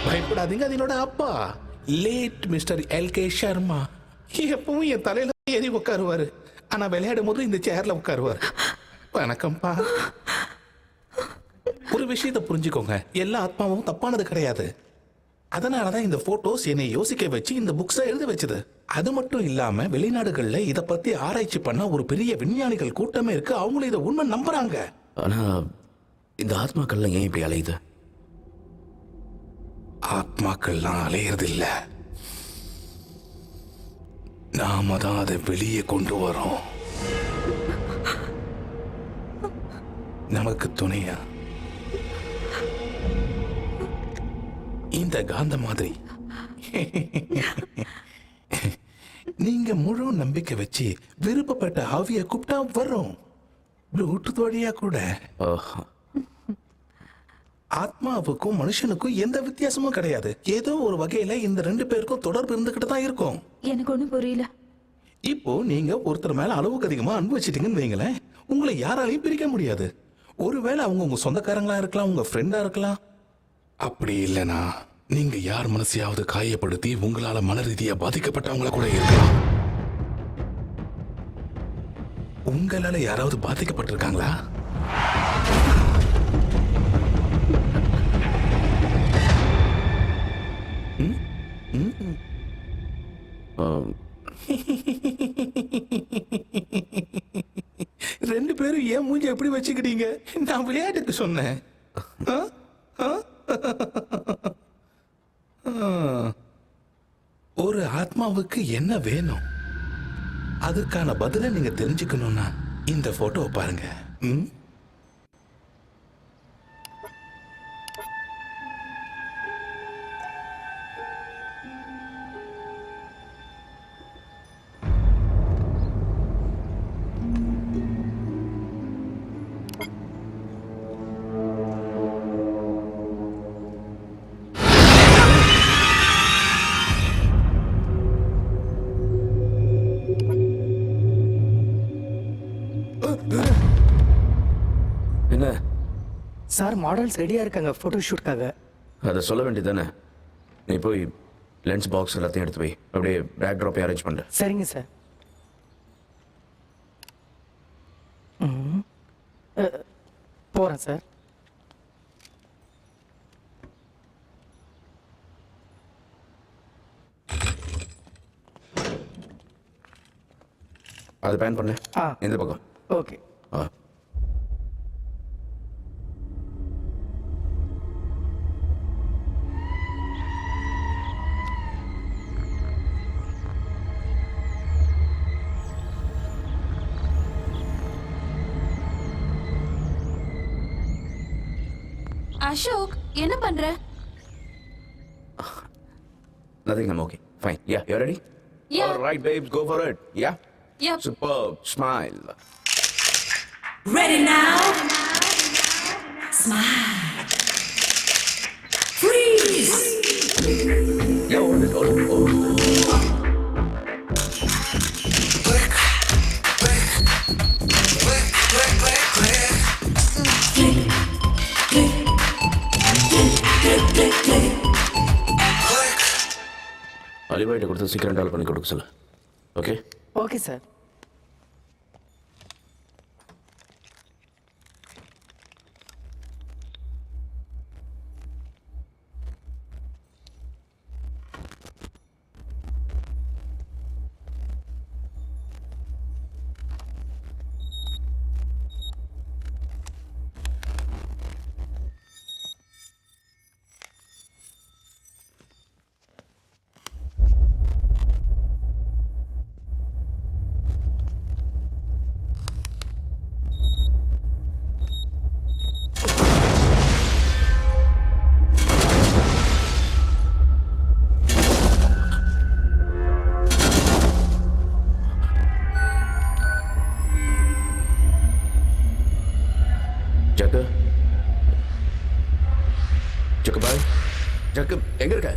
பயப்படாதீங்க. அது என்னோட அப்பா, லேட் மிஸ்டர் எல்கே சர்மா. எப்பவும் என் தலையில ஏறி உட்காருவாரு. ஆனா விளையாடும் போது இந்த சேர்ல உட்காருவாரு. வணக்கம்ப்பா. ஒரு விஷயத்தை புரிஞ்சுக்கோங்க, எல்லா ஆத்மாவும் தப்பானது கிடையாது. அதனாலதான் இந்த போட்டோஸ் என்னை யோசிக்க வச்சு இந்த புக்ஸை எழுத வச்சது. அது மட்டும் இல்லாம வெளிநாடுகள்ல இதை பத்தி ஆராய்ச்சி பண்ண ஒரு பெரிய விஞ்ஞானிகள் கூட்டமே இருக்கு. அவங்களும் இதை உண்மை நம்புறாங்க. ஆனா இந்த ஆத்மாக்கள்லாம் ஏன் இப்படி அலையுது? ஆத்மாக்கள்லாம் அலையிறது இல்ல, நாம தான் அதை வெளியே கொண்டு வரோம். நமக்கு துணையா இந்த காந்த மாதிரி. நீங்க முழு நம்பிக்கை வச்சு விருப்பப்பட்ட ஆவியை கூப்பிட்டா வரும். ப்ளூடூத் வழியா கூட. ஆத்மாவுக்கும் மனுஷனுக்கும் எந்த வித்தியாசமும் கிடையாது. ஏதோ ஒரு வகையில இந்த ரெண்டு பேருக்கும் தொடர்பு இருந்துகிட்டு தான் இருக்கும். எனக்கு ஒன்றும் புரியல. இப்போ நீங்க ஒருத்தர் மேல அளவுக்கு அதிகமா அன்பு வச்சிட்டீங்கன்னு வைங்களேன், உங்களை யாராலையும் பிரிக்க முடியாது. ஒருவேளை அவங்க உங்க சொந்தக்காரங்களா இருக்கலாம், உங்க ஃப்ரெண்டா இருக்கலாம். அப்படி இல்லைனா நீங்க யார் மனசையாவது காயப்படுத்தி உங்களால மன ரீதியா பாதிக்கப்பட்டவங்கள கூட இருக்கலாம். உங்களால யாராவது பாதிக்கப்பட்டிருக்காங்களா? ரெண்டு பேரும் ஏன் மூஞ்சி எப்படி வச்சுக்கிட்டீங்க? நான் விளையாட்டுக்கு சொன்னேன். ஆ? ஆ? ஒரு ஆத்மாவுக்கு என்ன வேணும், அதுக்கான பதிலை நீங்க தெரிஞ்சுக்கணும்னா இந்த போட்டோவை பாருங்க. ம்? என்ன சார் மாடல்ஸ் ரெடியாக இருக்காங்க ஃபோட்டோ ஷூட்காக. அதை சொல்ல வேண்டியதானே? நீ போய் லென்ஸ் பாக்ஸ் எல்லாத்தையும் எடுத்து போய் அப்படியே பேக் ட்ராப்பை அரேஞ்ச் பண்ணு. சரிங்க சார். போகிறேன் சார். அதை பேன் பண்ணு. ஆ. இந்த பக்கம். ஓகே. ஆ. அசோக் என்ன பண்ற? Nothing, I'm okay. Fine. Yeah, you ready? Yeah. All right, babes, go for it. Yeah? Yep. Superb. Smile. Ready now? Smile. Freeze. Yeah, hold it, hold it, hold it. அலிபாய்ட்ட கொடுத்து சீக்கிரம் டால் பண்ணி கொடுக்க சொல்லு. Okay? Okay sir. Jakku Jakku bhai, Jakku எங்க இருக்க?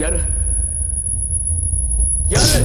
யாரு யாரு?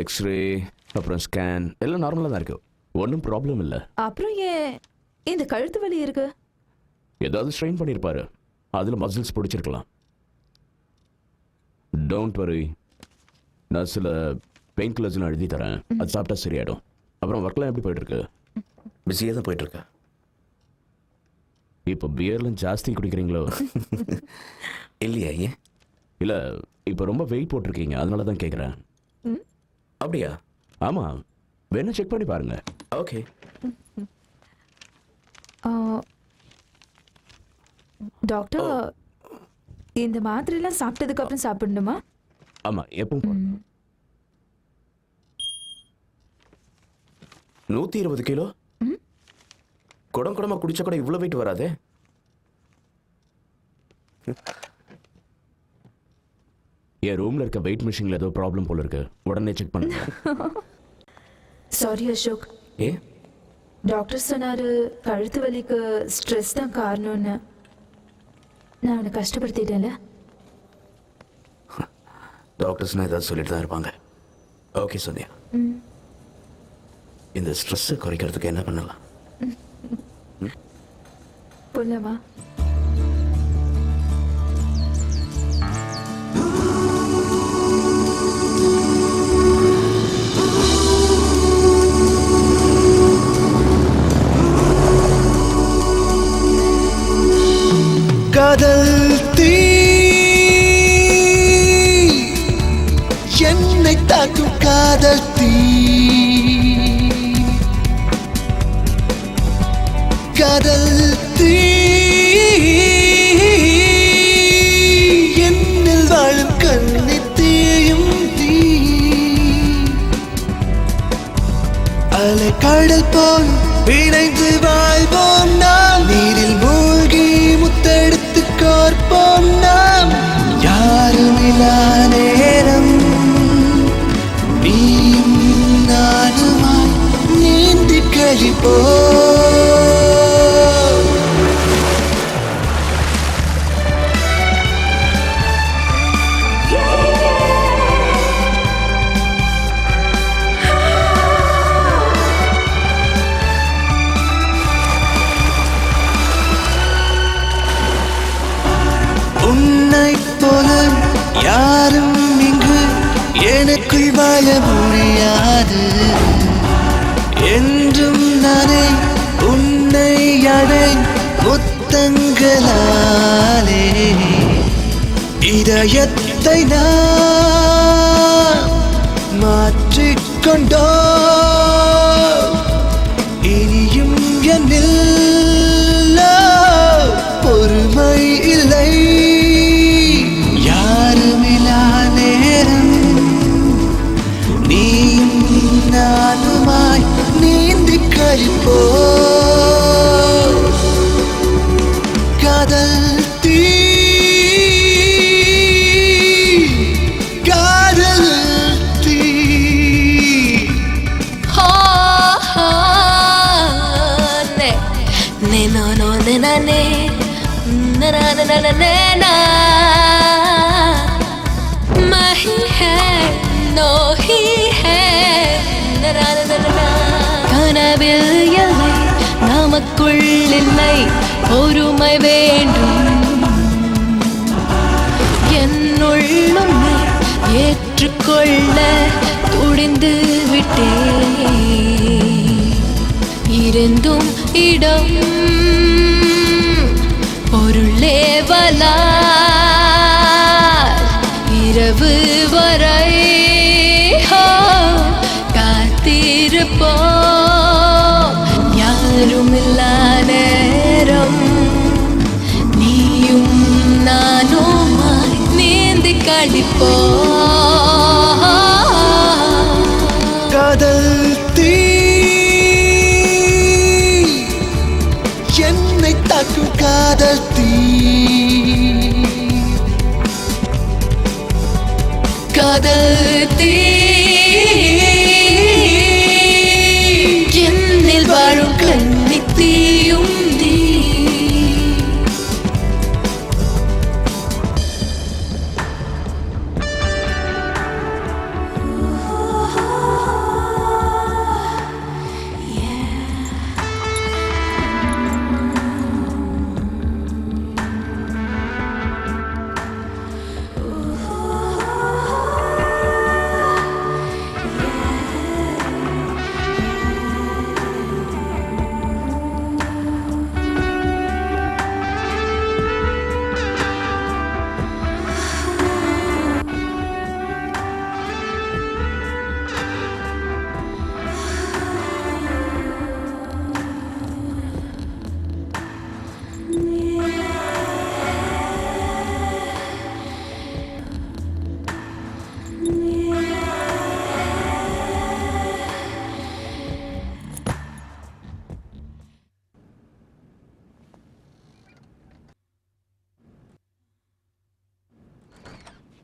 எக்ஸ்ரே அப்புறம் ஸ்கேன் எல்லாம் நார்மலாக தான் இருக்கு, ஒன்றும் ப்ராப்ளம் இல்லை. அப்புறம் ஏன் இந்த கழுத்து வலி இருக்கு? ஏதாவது ஸ்ட்ரெயின் பண்ணியிருப்பாரு, அதில் மசில்ஸ் பிடிச்சிருக்கலாம். டோன்ட் வரி, நான் சில பெயின் கில்லர்ஸ்லாம் எழுதி தரேன், அது சாப்பிட்டா சரியாயிடும். அப்புறம் ஒர்க்லாம் எப்படி போயிட்டு இருக்கு? பிஸியாக தான் போயிட்டு இருக்கேன். இப்போ பியர்லாம் ஜாஸ்தி குடிக்கிறீங்களோ? இல்லையா? ஏன் இல்லை, இப்போ ரொம்ப வெயிட் போட்டிருக்கீங்க, அதனால தான் கேட்குறேன். அப்படியா? ஆமாம், வேணா செக் பண்ணி பாருங்க. ஓகே. டாக்டர், இந்த மாத்திரைலாம் சாப்பிட்டதுக்கு அப்புறம் சாப்பிடணுமா? ஆமாம், எப்பவும் 120 கிலோ குடம் குடமா குடிச்சா கூட இவ்வளோ வெயிட் வராதே. என் ரூம்ல இருக்க வெயிட் மிஷின்ல ஏதோ ப்ராப்ளம் போல இருக்கு, உடனே செக் பண்ணுங்க. சாரி அசோக், ஏ டாக்டர் சொன்னாரு கழுத்து வலிக்கு ஸ்ட்ரெஸ் தான் காரணம்னு. நான் அவனை கஷ்டப்படுத்திட்டேன்ல. டாக்டர்ஸ்னா ஏதாவது சொல்லிட்டு தான் இருப்பாங்க. ஓகே சோனியா, இந்த ஸ்ட்ரெஸ்ஸை குறைக்கிறதுக்கு என்ன பண்ணலாம்? போலாமா? காதல் தீ என்னை தாக்கும் காதல் தீ, காதல் தீ என்னில் வாழும் கண்ணி தீயும் தீ, அலை கடல் போல் இணைந்து வாழ்வோம் நாம், நீரில் மூழ்கி முத்தெடுத்து கோர்ப்போம் நாம், யாருமில்லா நேரம் நீயும் நானுமாய் நீந்தி கழிப்போம். உன்னைப் போல யாரும் இங்கு எனக்குள் வாழ முடியாது, என்றும் நானே உன்னை அடை முத்தங்களாலே, இதயத்தை நான் மாற்றிக்கொண்டோ, இனியும் என்னில் பொறுமை இல்லை, யாருமில்லா நேரம் நீயும் நானுமாய் நீந்தி கழிப்போம். காதல் தீ, காதல் தீ. கனவில் எல்லை நமக்குள் இல்லை, பொறுமை வேண்டும், என்னுள்ளும் ஏற்றுக்கொள்ள துடிந்து விட்டேன், இருந்தும் இடம் பொருளே வலா, இரவு வரை காத்திருப்போம், யாருமில்லா நேரம் நீயும் நானுமாய் நீந்தி கழிப்போம். காதல் தீ என்னை தாக்கும் காதல் தீ, காதல் தீ என்னில் வாழும் கண்ணி தீயும் தீ.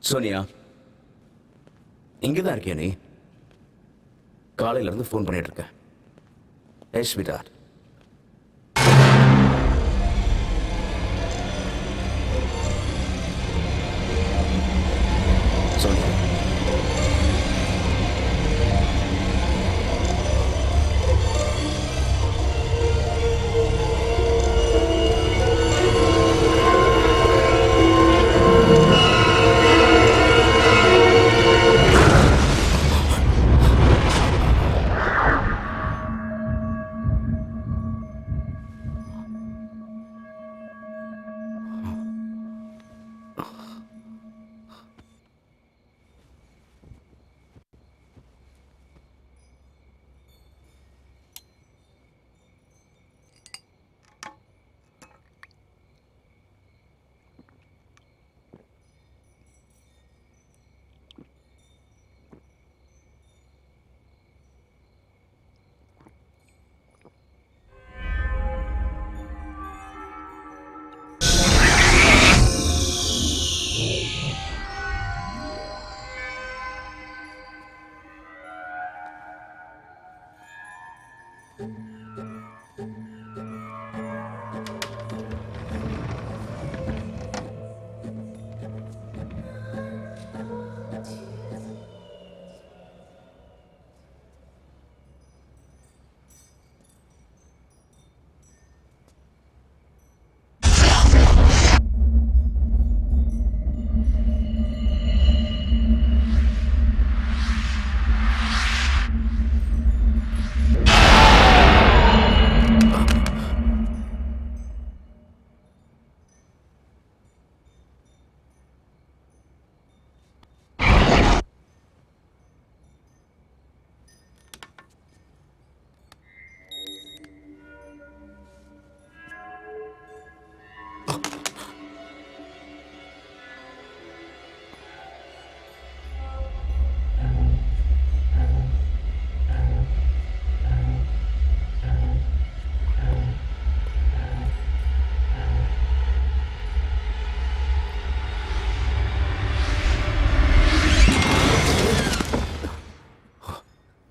சோனியா, இங்கே தான் இருக்கியா நீ? காலையிலேருந்து ஃபோன் பண்ணிட்டு இருக்கேன். ஏய் ஸ்வீட்டார், சோனியா,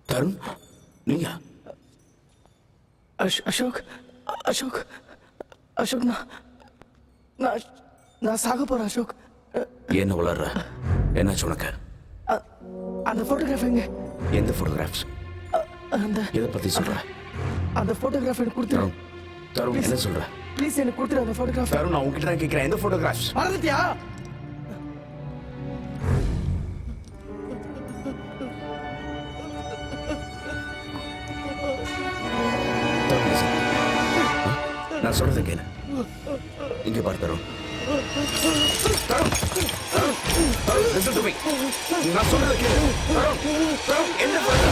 தருண், நீயா? அசோக் அசோக் அசோக் நான் சாக போறேன் அசோக். என்ன வளர்ற? என்னாச்சு உனக்கு? அந்த போட்டோகிராஃப் எங்க? எந்த போட்டோகிராஃப்ஸ்? அந்த எதை பத்தி சொல்ற? அந்த போட்டோகிராஃப் எனக்கு கொடுத்துரு. தருண், தருண், என்ன சொல்ற? ப்ளீஸ் எனக்கு கொடுத்துரு அந்த போட்டோகிராஃப். தருண், நான் உன்கிட்ட தான் கேட்கிறேன், எந்த போட்டோகிராஃப்ஸ்? மறந்துட்டியா? நான் சொல்றது கேளு. இங்க பாரு Tarun. Tarun, Tarun, Tarun, listen to me. நான் சொல்றது கேளு. தருண், தருண், என்ன பண்ற?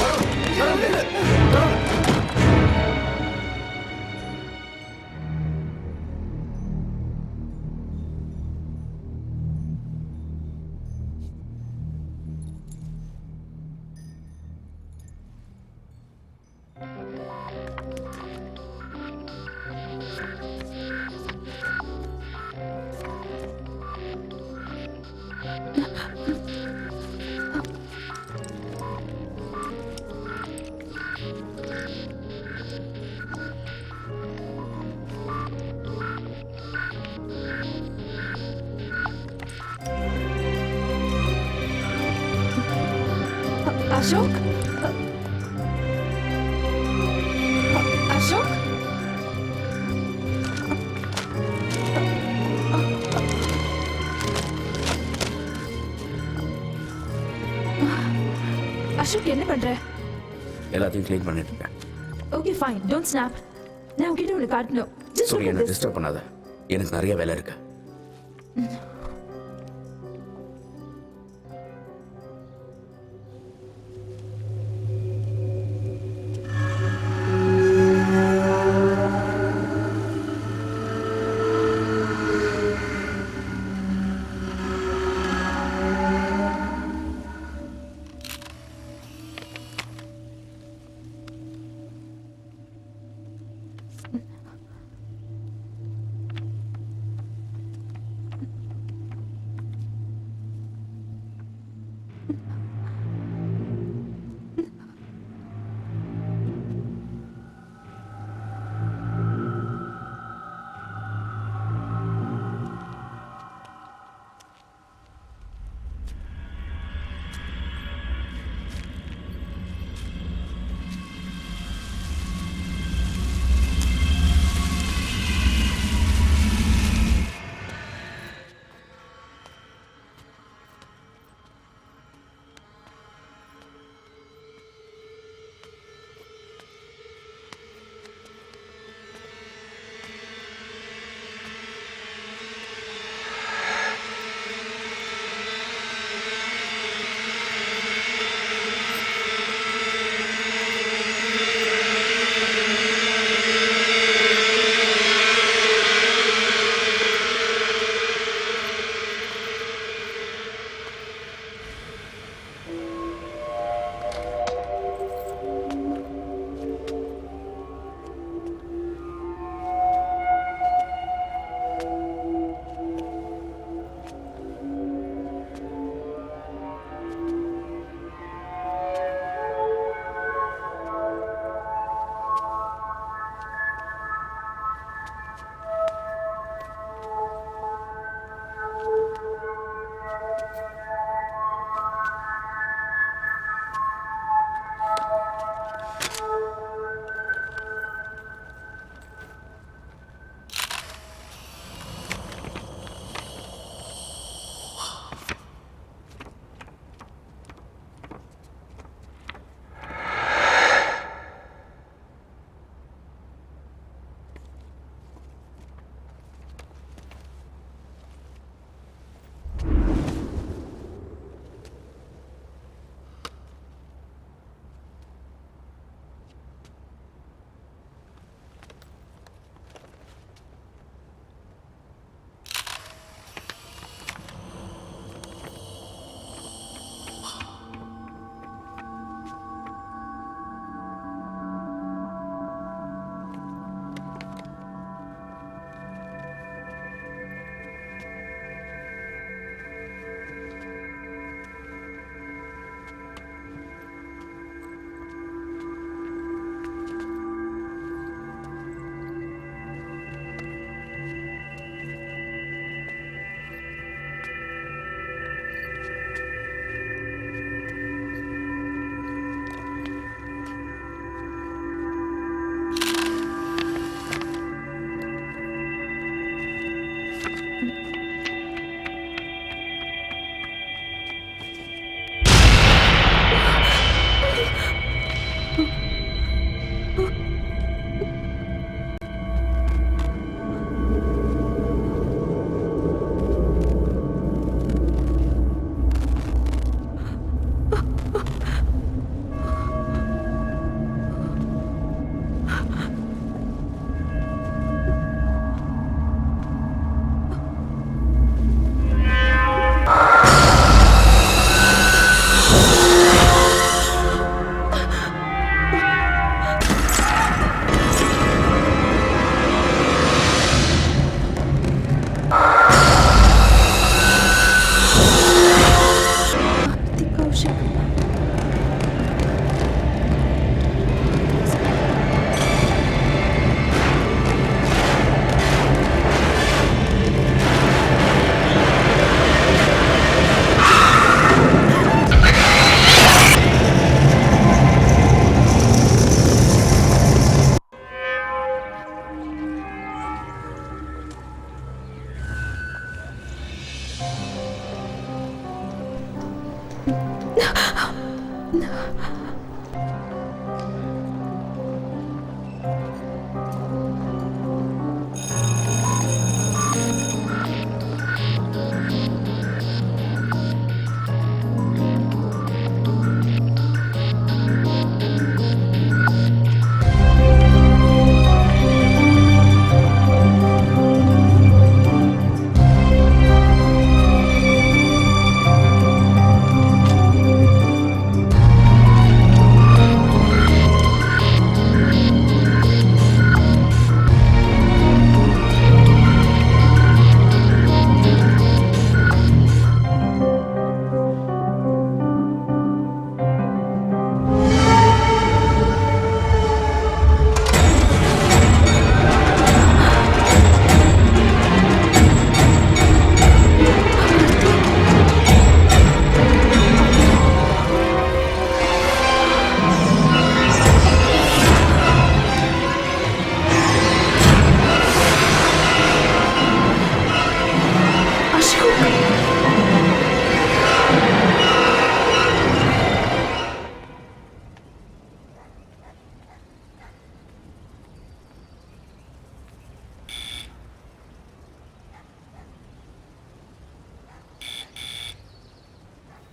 தருண், தருண், நில்லு. தருண். அசோக், அசோக், அசோக் என்ன பண்ற? எல்லாத்தையும் க்ளீன் பண்ணிட்டு இருக்கேன். Okay fine, don't snap. நான் உங்ககிட்ட ஒன்று காட்டணும். Just சரி, look at என்ன this. டிஸ்டர்ப் பண்ணாத. எனக்கு நிறைய வேலை இருக்கு.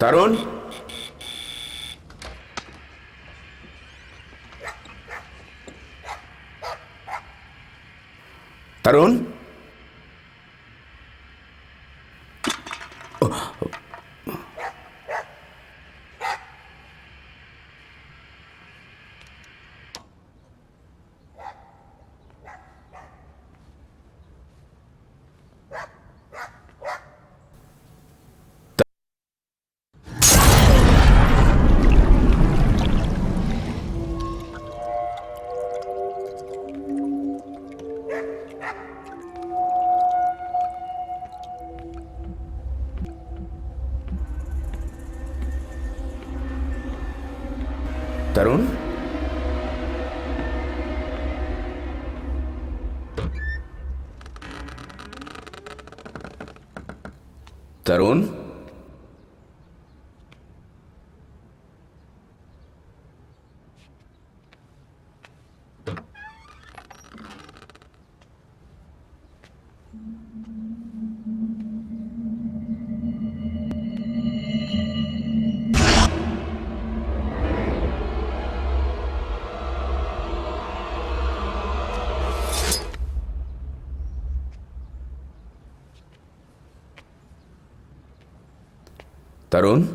தருண், தருண், தருண், தருண், தருண்,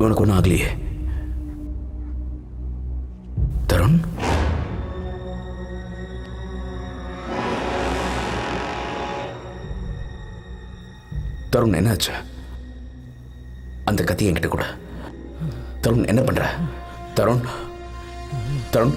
உனக்கு ஒன்றும் ஆகலையே? தருண், தருண் என்னாச்சு? அந்த கத்தி என்கிட்ட கூட. தருண் என்ன பண்ற? தருண், தருண்,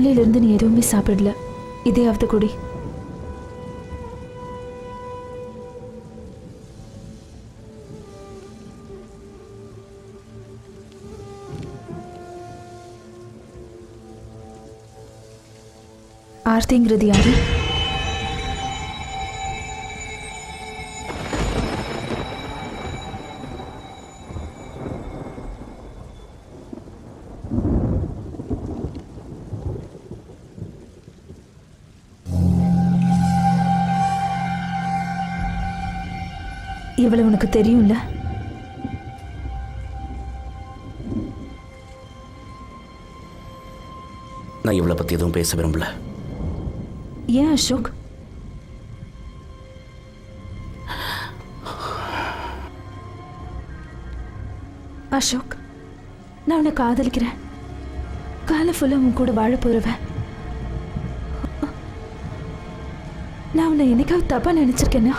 காலையிலிருந்து நீ எதுவுமே சாப்பிடல. இதையாவது குடி. ஆர்த்திங்கிறது யாரு? இவ்வளவு உனக்கு தெரியும்ல? நான் இவளை பத்தி எதுவும் பேச விரும்பல. ஏன் அசோக்? அசோக், நான் உன்னை காதலிக்கிறேன். காலை ஃபுல்லா உன் கூட வாழ போறவன். நான் உன்னை என்னைக்காவது தப்பா நினைச்சிருக்கேன்னா?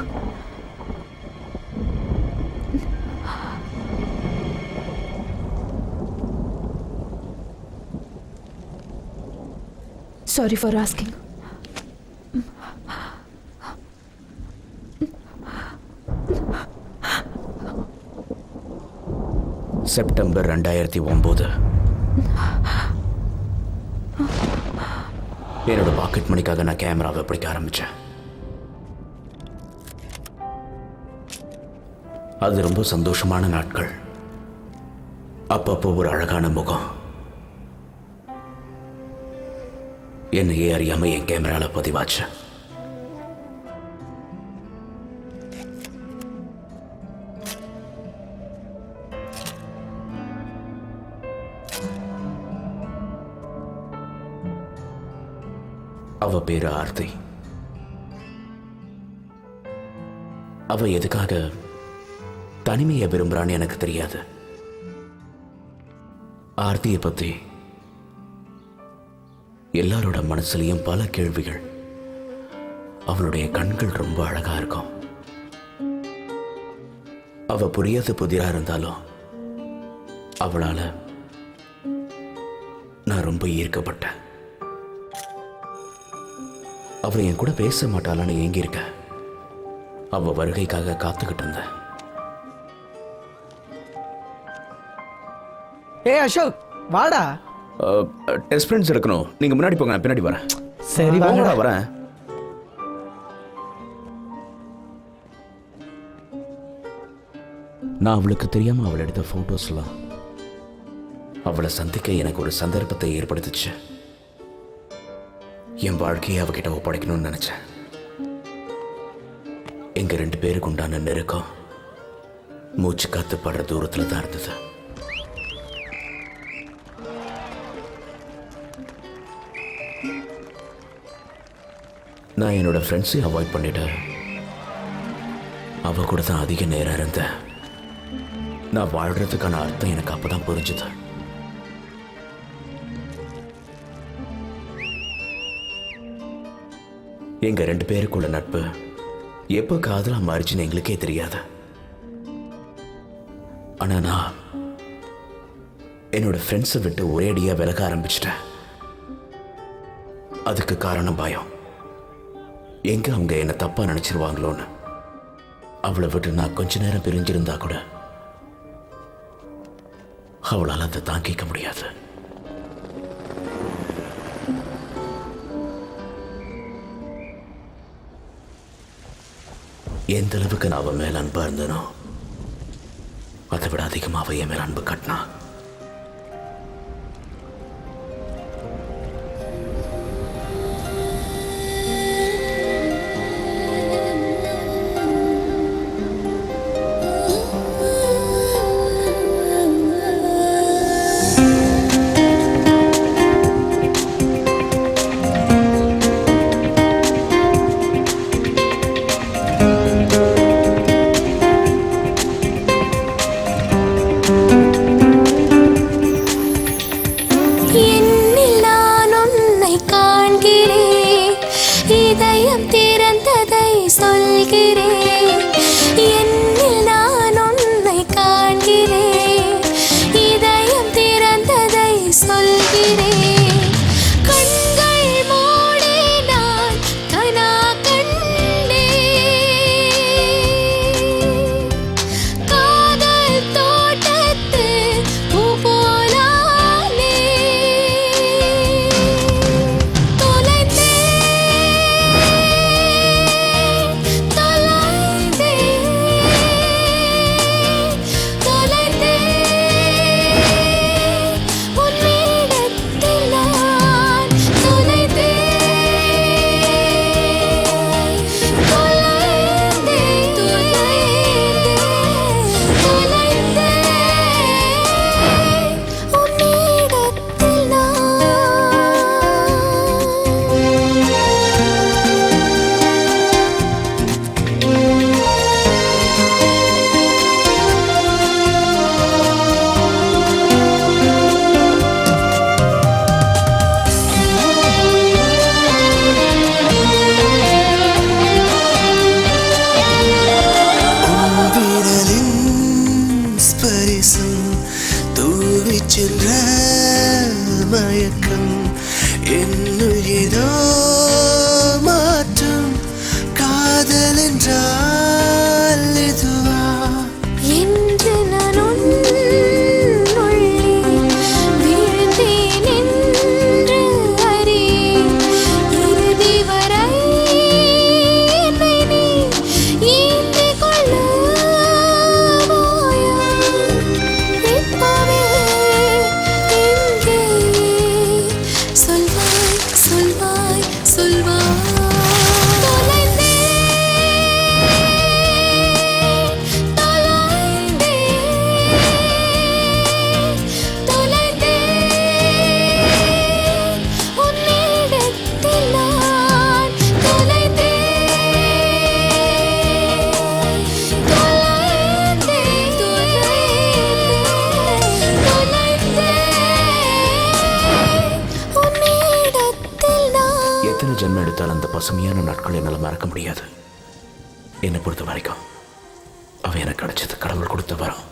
Sorry for asking. செப்டம்பர் 2009 என்னோட பாக்கெட் மணிக்காக நான் கேமராவை பிடிக்க ஆரம்பிச்சேன். அது ரொம்ப சந்தோஷமான நாட்கள். அப்பப்போ ஒரு அழகான முகம் என்னையே அறியாம என் கேமரால பதிவாச்சு. அவ பேரு ஆர்த்தி. அவ எதுக்காக தனிமையை விரும்புறான்னு எனக்கு தெரியாது. ஆர்த்தியை பத்தி எல்லாரோட மனசுலயும் பல கேள்விகள். அவளுடைய கண்கள் ரொம்ப அழகா இருக்கும். அவ புரியாத புதிரா இருந்தாலும் அவளால நான் ரொம்ப ஈர்க்கப்பட்டேன். அவ என் கூட பேச மாட்டாளான்னு ஏங்கி இருக்க. அவ வருகைக்காக காத்துக்கிட்டு இருந்தேன். ஏய் அசோக், வாடா. டெஸ்ட் பிரிண்ட்ஸ் எடுக்கணும். நீங்க முன்னாடி போங்க, நான் பின்னாடி வரேன். சரி வாங்கடா. வரேன். நான் அவளுக்கு தெரியாம அவள் எடுத்த போட்டோஸ்லாம் அவளை சந்திக்க எனக்கு ஒரு சந்தர்ப்பத்தை ஏற்படுத்துச்சு. என் வாழ்க்கையை அவகிட்ட ஒப்படைக்கணும்னு நினைச்சேன். எங்க 2 பேருக்கு உண்டான நெருக்கம் மூச்சு காத்து படுற தூரத்துல தான் இருந்தது. நான் என்னோட ஃப்ரெண்ட்ஸையும் அவாய்ட் பண்ணிட்டேன். அவ கூட தான் அதிக நேரம் இருந்தேன். நான் வாழ்றதுக்கான அர்த்தம் எனக்கு அப்பதான் புரிஞ்சுது. எங்க 2 பேருக்குள்ள நட்பு எப்போ காதலா மாறிச்சுன்னு எங்களுக்கே தெரியாது. ஆனா நான் என்னோட ஃப்ரெண்ட்ஸை விட்டு ஒரே அடியா விலக ஆரம்பிச்சிட்டேன். அதுக்கு காரணம் பயம். எங்க அவங்க என்ன தப்பா நினைச்சிருவாங்களோன்னு. அவளை விட்டு நான் கொஞ்ச நேரம் பிரிஞ்சிருந்தா கூட அவளால் அதை தாங்கிக்க முடியாது. எந்த அளவுக்கு நான் அவன் மேல அன்பா இருந்தனோ அதை விட அதிகமாக அவ என் மேல அன்பு காட்டினா. என்னுள் ஏதோ மாற்றம் காதல் என்றால் இதுவா என்று நான் உள்ளே வீழ்ந்தேன் என்று அறியேன். இறுதி வரை என்னை நீ ஈர்த்துக் கொள்ளுவாயா? இப்பவே இங்கேயே சொல்வாய் சொல்வாய் சொல்வாய். எத்தனை ஜென்மம் எடுத்தாலும் அந்த பசுமையான நாட்கள் என்னால் மறக்க முடியாது. என்னை பொறுத்த வரைக்கும் அவ எனக்கு கிடைச்சது கடவுள் கொடுத்த வரம்.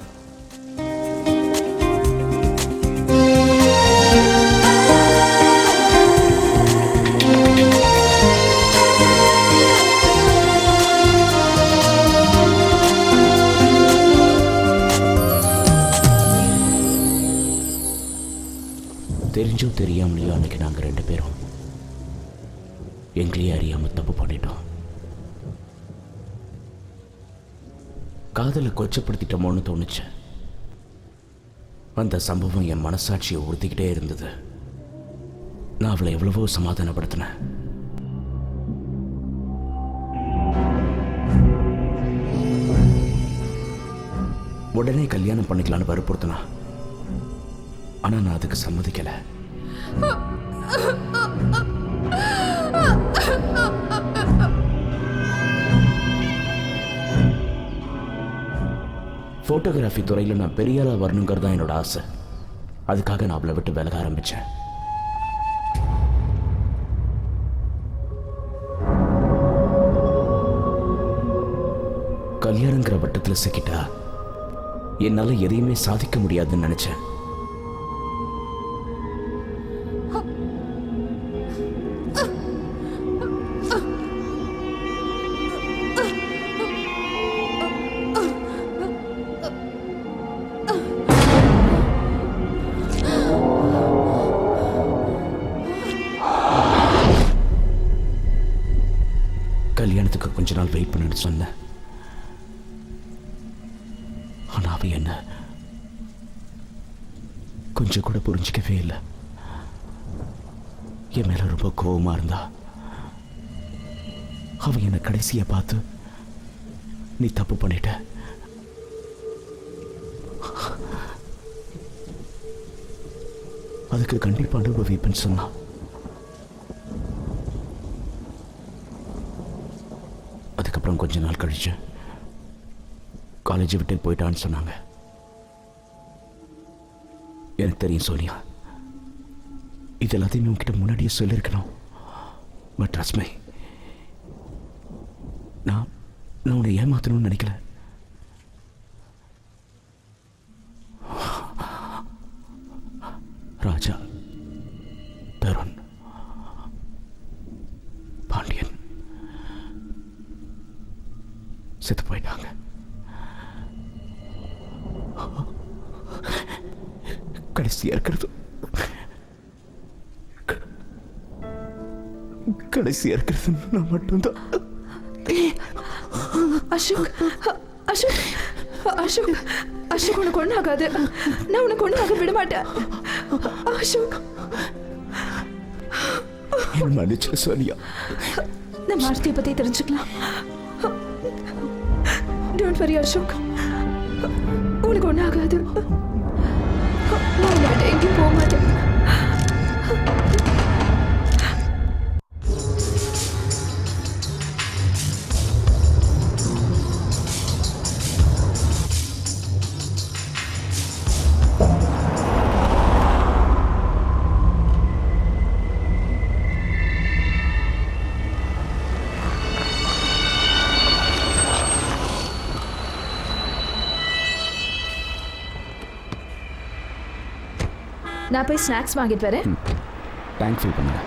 தெரிஞ்சோ தெரியாமலையோ அன்னைக்கு நாங்கள் 2 பேரும் எங்களையே அறியாம தப்பு பண்ணிட்டோம். காதலை கொச்சப்படுத்திட்டோமோன்னு தோணுச்சு. அந்த சம்பவம் என் மனசாட்சியை உறுத்திக்கிட்டே இருந்தது. நான் அவளை எவ்வளவோ சமாதானப்படுத்தினேன். உடனே கல்யாணம் பண்ணிக்கலான்னு வற்புறுத்தினா. ஆனா நான் அதுக்கு சம்மதிக்கல. போட்டோகிராஃபி துறையில் நான் பெரிய ஆளா வரணுங்கிறது தான் என்னோட ஆசை. அதுக்காக நான் அவளை விட்டு விலக ஆரம்பிச்சேன். கல்யாணங்கிற வட்டத்தில் சிக்கிட்டா என்னால எதையுமே சாதிக்க முடியாதுன்னு நினைச்சேன். கல்யாணத்துக்கு கொஞ்ச நாள் வெயிட் பண்ணு சொன்னேன். ஆனா அவ என்ன கொஞ்சம் கூட புரிஞ்சிக்கவே இல்லை. என் மேல ரொம்ப கோபமா இருந்தா. அவ என்ன கடைசியா பார்த்து நீ தப்பு பண்ணிட்ட, அதுக்கு கண்டிப்பா அனுபவிப்பேன்னு சொன்னா. அதுக்கப்புறம் கொஞ்ச நாள் கழிச்சு காலேஜ் விட்டு போயிட்டான்னு சொன்னாங்க. எனக்கு தெரியும் சோனியா, இது எல்லாத்தையுமே உங்ககிட்ட முன்னாடியே சொல்லியிருக்கணும். பட் ரஸ்மை, நான் உன்னை ஏமாத்தணும்னு நினைக்கல. ராஜா, தருண், பாண்டியன் செத்து போயிட்டாங்க. கடைசியா இருக்கிறது நான் மட்டும்தான். அசோக், அசோக், அசோக், அசோக், உனக்கு ஒன்றும் ஆகாது. நான் உனக்கு ஒன்றும் ஆக விட மாட்டேன். அசோக், மன்னிச்சு சோனியா. நம்ம ஆர்த்தியை பத்தி தெரிஞ்சுக்கலாம். டோன்ட் வரி அசோக், உனக்கு ஒன்றும் ஆகாது. நான் எங்கேயும் போக மாட்டேன். நான் போய் ஸ்நாக்ஸ் வாங்கிட்டு வரேன். தேங்க்ஃபுல் பண்ணுங்க.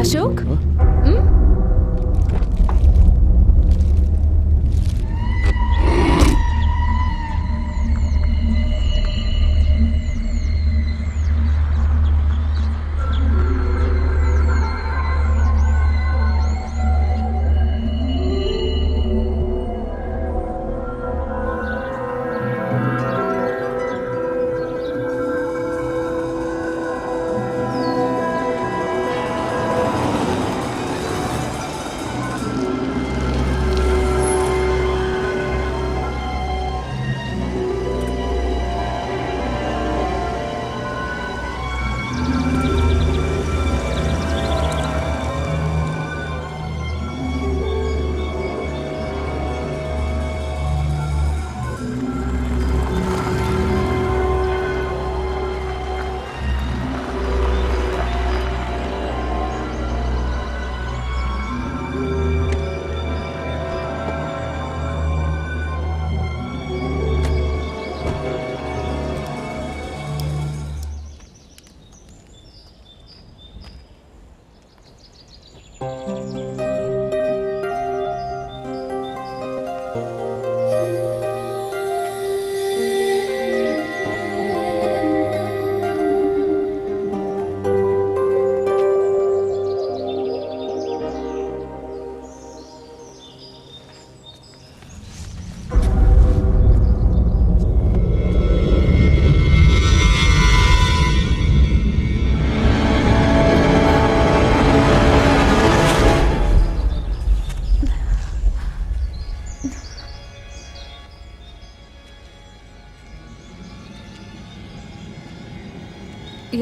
அசோக்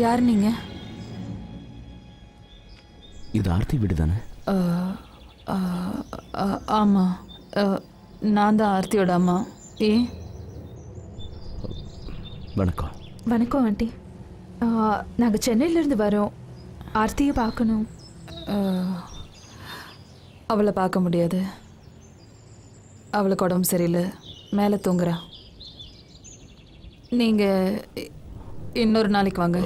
யார் நீங்க? இது ஆர்த்தி வீடு தானே? ஆமா, நான் தான் ஆர்த்தியோட அம்மா. வணக்கம். வணக்கம் ஆண்டி. நாங்கள் சென்னையிலேருந்து வரோம். ஆர்த்தியை பார்க்கணும். அவளை பார்க்க முடியாது. அவளுக்கு உடம்பு சரியில்லை, மேலே தூங்குறா. நீங்கள் இன்னொரு நாளைக்கு வாங்க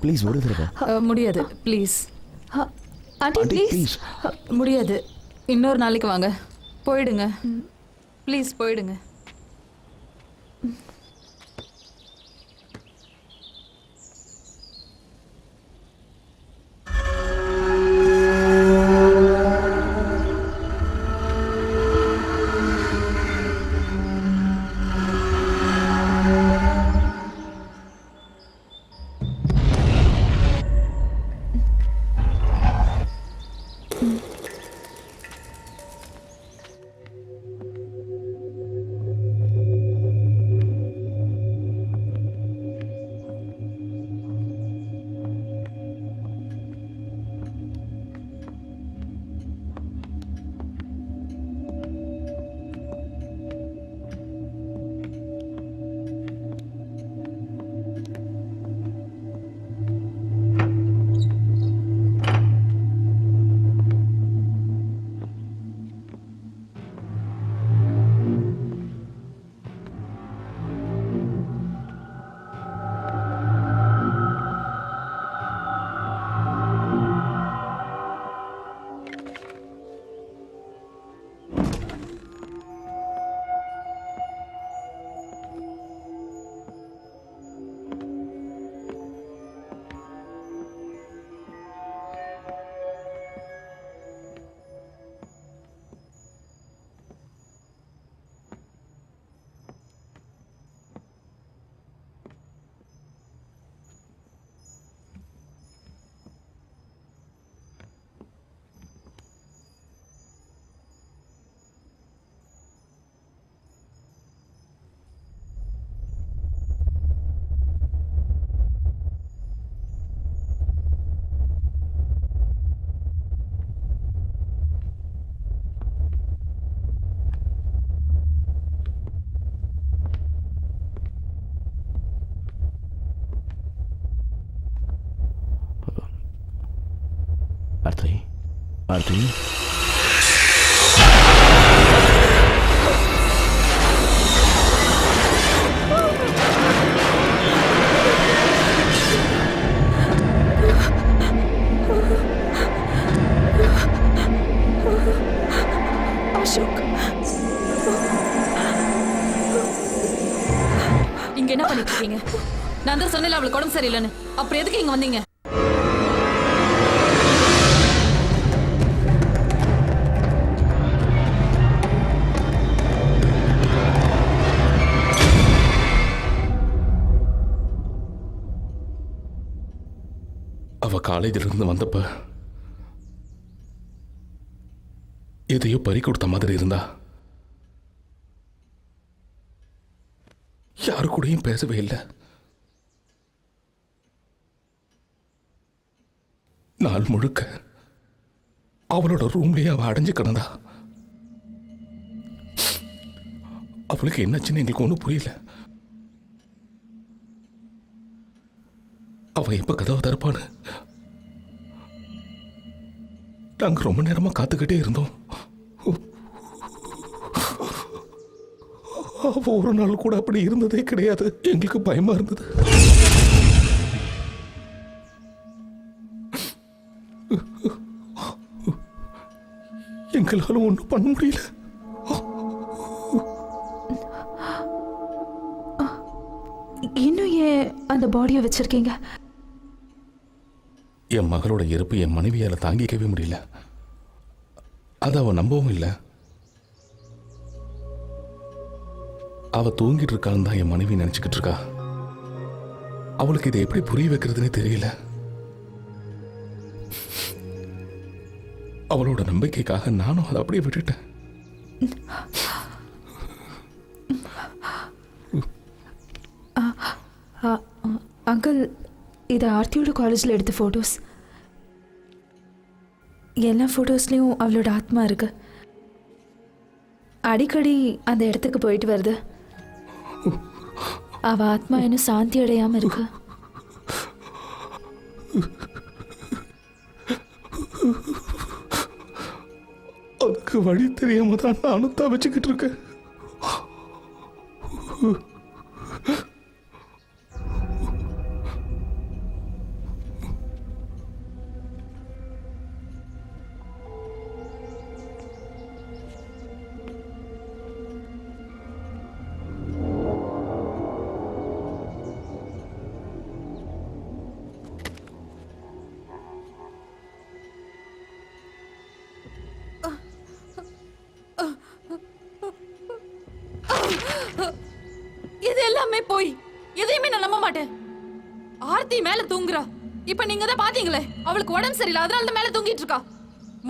ப்ளீஸ். ஒரு தடவை முடியாது, ப்ளீஸ் ஆண்டி, ப்ளீஸ். முடியாது, இன்னொரு நாளைக்கு வாங்க. போயிடுங்க ப்ளீஸ், போயிடுங்க. ஆர்த்தி ஆர்த்தி அசோக், இங்க என்ன பண்ணிட்டு இருக்கீங்க? நான் தான் சொன்னேன்ல அவளுக்கு உடம்பு சரியில்லைன்னு. அப்புறம் எதுக்கு இங்க வந்தீங்க? அவ காலேஜில் இருந்து வந்தப்ப எதையோ பறி கொடுத்த மாதிரி இருந்தா. யாரு கூடயும் பேசவே இல்லை. நாள் முழுக்க அவளோட ரூம்லயே அவ அடைஞ்சு கிடந்தா. அவளுக்கு என்னாச்சுன்னு எங்களுக்கு ஒன்றும் புரியல. அவ எப்ப கதவை திறப்பான்னு நாங்க ரொம்ப நேரமா காத்துக்கிட்டே இருந்தோம். அவ ஒரு நாள் கூட அப்படி இருந்ததே கிடையாது. எங்களுக்கு பயமா இருந்தது. எங்களால ஒன்றும் பண்ண முடியல. இன்னும் ஏன் அந்த பாடியை வச்சிருக்கீங்க? என் மகளோட இறப்பு என் மனைவியால தாங்கிக்கவே முடியல. அதை அவ நம்பவும் இல்லை. அவ தூங்கிட்டு இருக்கான்னு தான் என் மனைவி நினைச்சுக்கிட்டு இருக்கா. அவளுக்கு இதை எப்படி புரிய வைக்கிறதுனே தெரியல. அவளோட நம்பிக்கைக்காக நானும் அதை அப்படியே விட்டுட்டேன். அங்கிள், இது ஆர்த்தியோட காலேஜில் எடுத்த ஃபோட்டோஸ். எல்லா ஃபோட்டோஸ்லேயும் அவளோட ஆத்மா இருக்கு. அடிக்கடி அந்த இடத்துக்கு போயிட்டு வருது. அவ ஆத்மா இன்னும் சாந்தி அடையாம இருக்கு. அதுக்கு வழி தெரியாம தான் நானும் தவிச்சுக்கிட்டு இருக்கேன். இது எல்லாமே போய் எதையுமே நான் நம்ப மாட்டேன். ஆர்த்தி மேல தூங்குறா. இப்ப நீங்க தான் பாத்தீங்களே, அவளுக்கு உடம்பு சரியில்லை, அதனால தான் மேல தூங்கிட்டு இருக்கா.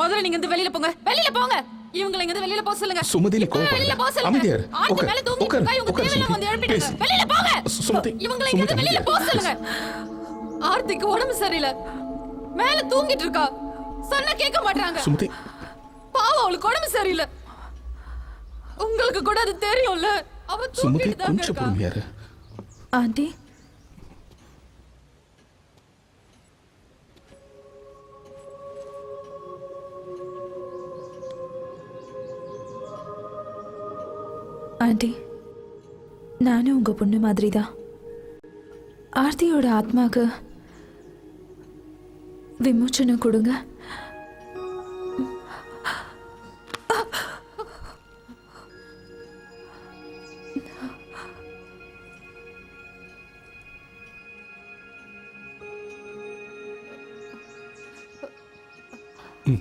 முதல்ல நீங்க இந்த வெளியில போங்க, வெளியில போங்க. இவங்களை இங்க வெளியில போக சொல்லுங்க. சுமதி, நீ இப்ப வெளியில போக சொல்லுங்க. ஆர்த்தி மேல தூங்கிட்டு இருக்கா. இவங்க தேவையில்லாம வந்து எழுப்பிடுங்க. வெளியில போங்க. இவங்களை இங்க வெளியில போக சொல்லுங்க. ஆர்த்திக்கு உடம்பு சரியில்லை, மேல தூங்கிட்டு இருக்கா. சொன்னா கேட்க மாட்டாங்க. சுமதி, பாவம், அவளுக்கு உடம்பு சரியில்லை. உங்களுக்கு கூட அது தெரியும்ல. அவ தூங்கிட்டு தான் இருக்கா. ஆண்டி, ஆண்டி, நானும் உங்க பொண்ணு மாதிரி தான். ஆர்த்தியோட ஆத்மாக்கு விமோச்சனம் கொடுங்க.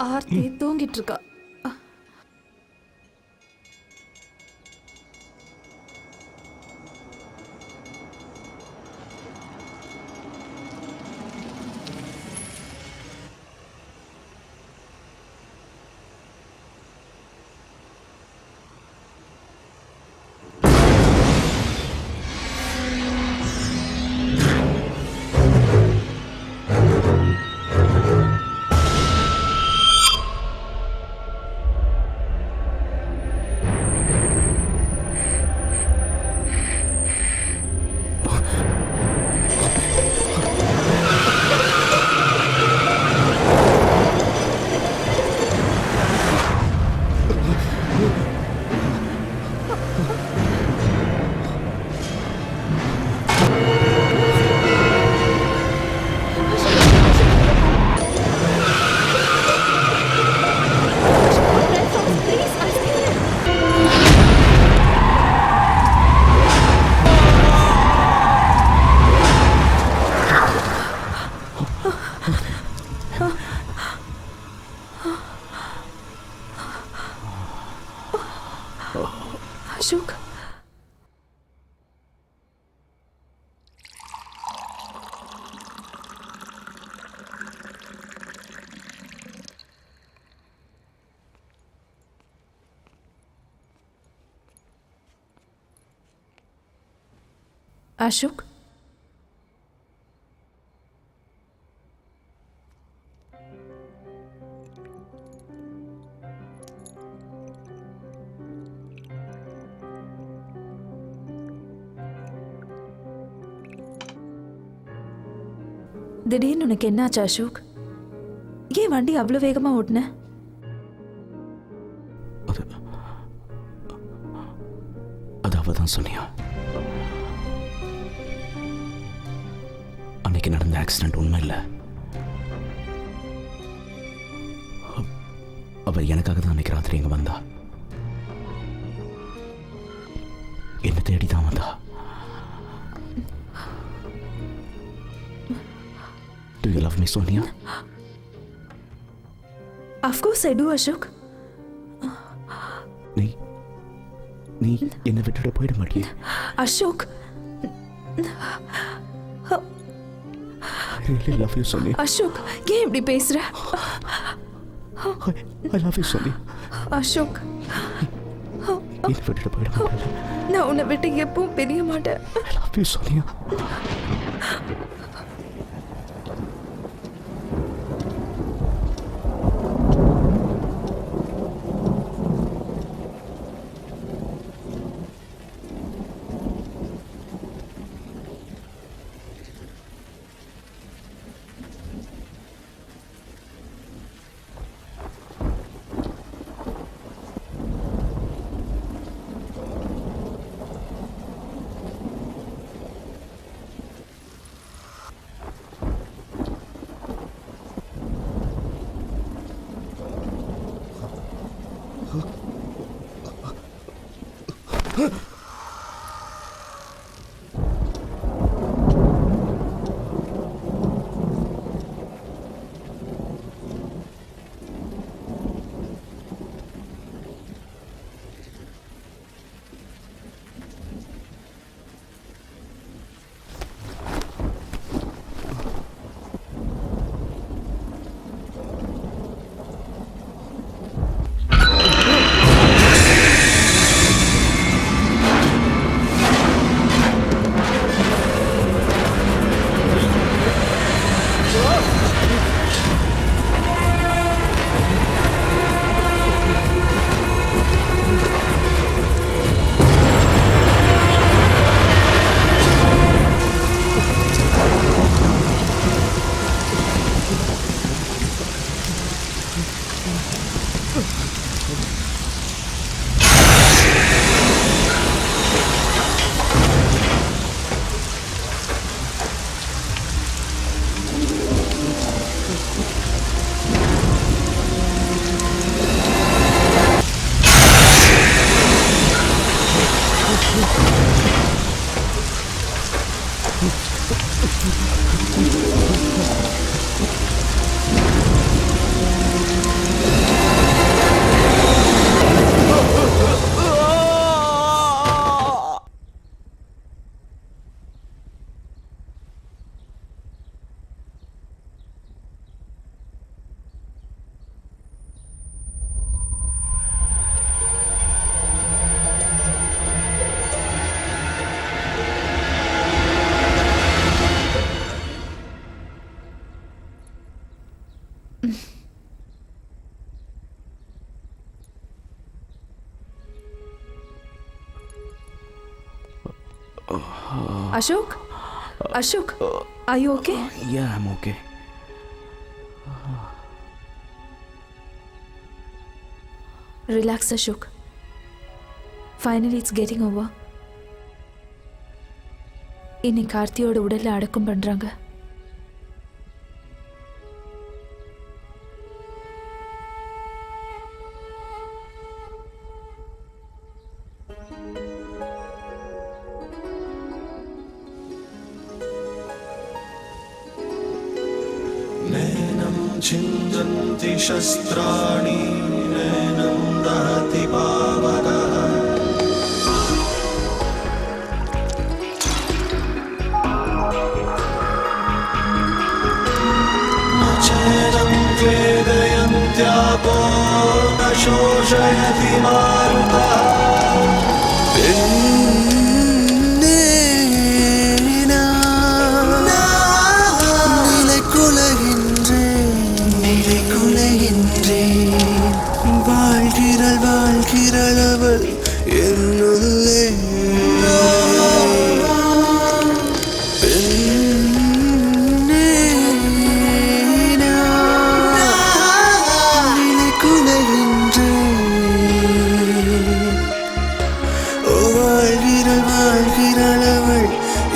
ஆர்த்தி தூங்கிட்டு இருக்கா. அசோக், திடீர்னு உனக்கு என்னாச்சு அசோக்? ஏன் வண்டி அவ்வளோ வேகமா ஓட்டுன? அது அவதான் சொன்னியா? அன்னைக்கு நடந்த ஆக்சிடென்ட் உண்மை இல்லை. அவ எனக்காக தான் அன்னைக்கு ராத்திரி இங்க வந்தா. என்ன தேடி தான் வந்தா. Do you love me, Sonia? Of course I do, Ashok. நீ என்னை விட்டுட்டு போயிட மாட்டியே? Ashok, I really love you, Sonia. Ashok, ஏன் இப்படி பேசுற? I love you, Sonia. Ashok, என்னை விட்டுட்டு போயிட மாட்டேன். நான் உன்னை விட்டு எப்பவும் பிரிய மாட்டேன். I love you, Sonia. Ashok? Ashok, are you okay? Yeah, I'm okay. Relax, Ashok. Finally, it's getting over. இன்னைக்கு கார்த்தியோட உடல்ல அடக்கம் பண்றாங்க. छिन्दन्ति शस्त्राणि नैनं दहति पावकः न चेदं वेदयन्त्यापो न शोषयति मारुतः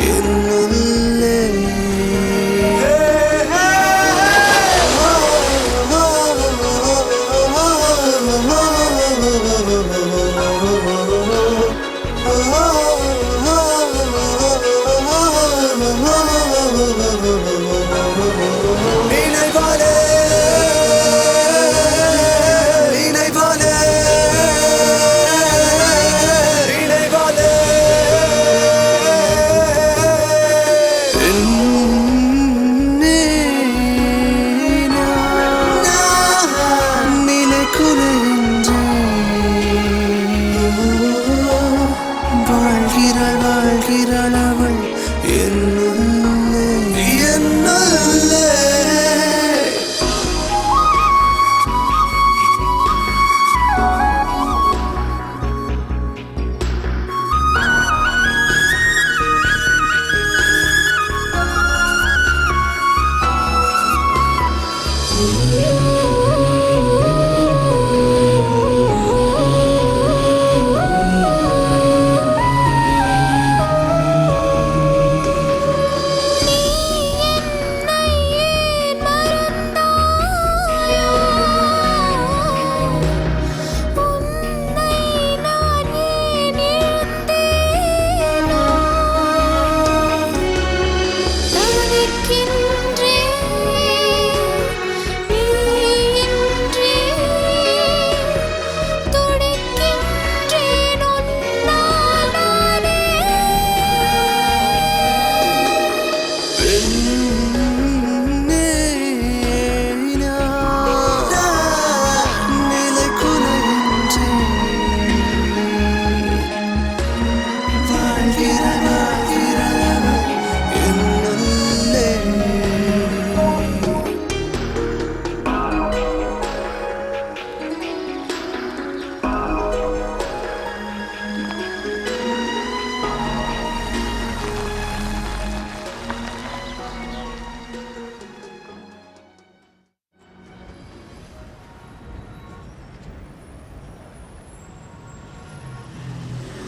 என்னுள்ளே நினைவாலே நினைவாலே நினைவாலே என்னே நான் நினைக்குறேன் வாழ்கிறாள் வாழ்கிறாள் அவள் என்னுள்ளே என்னுள்ளே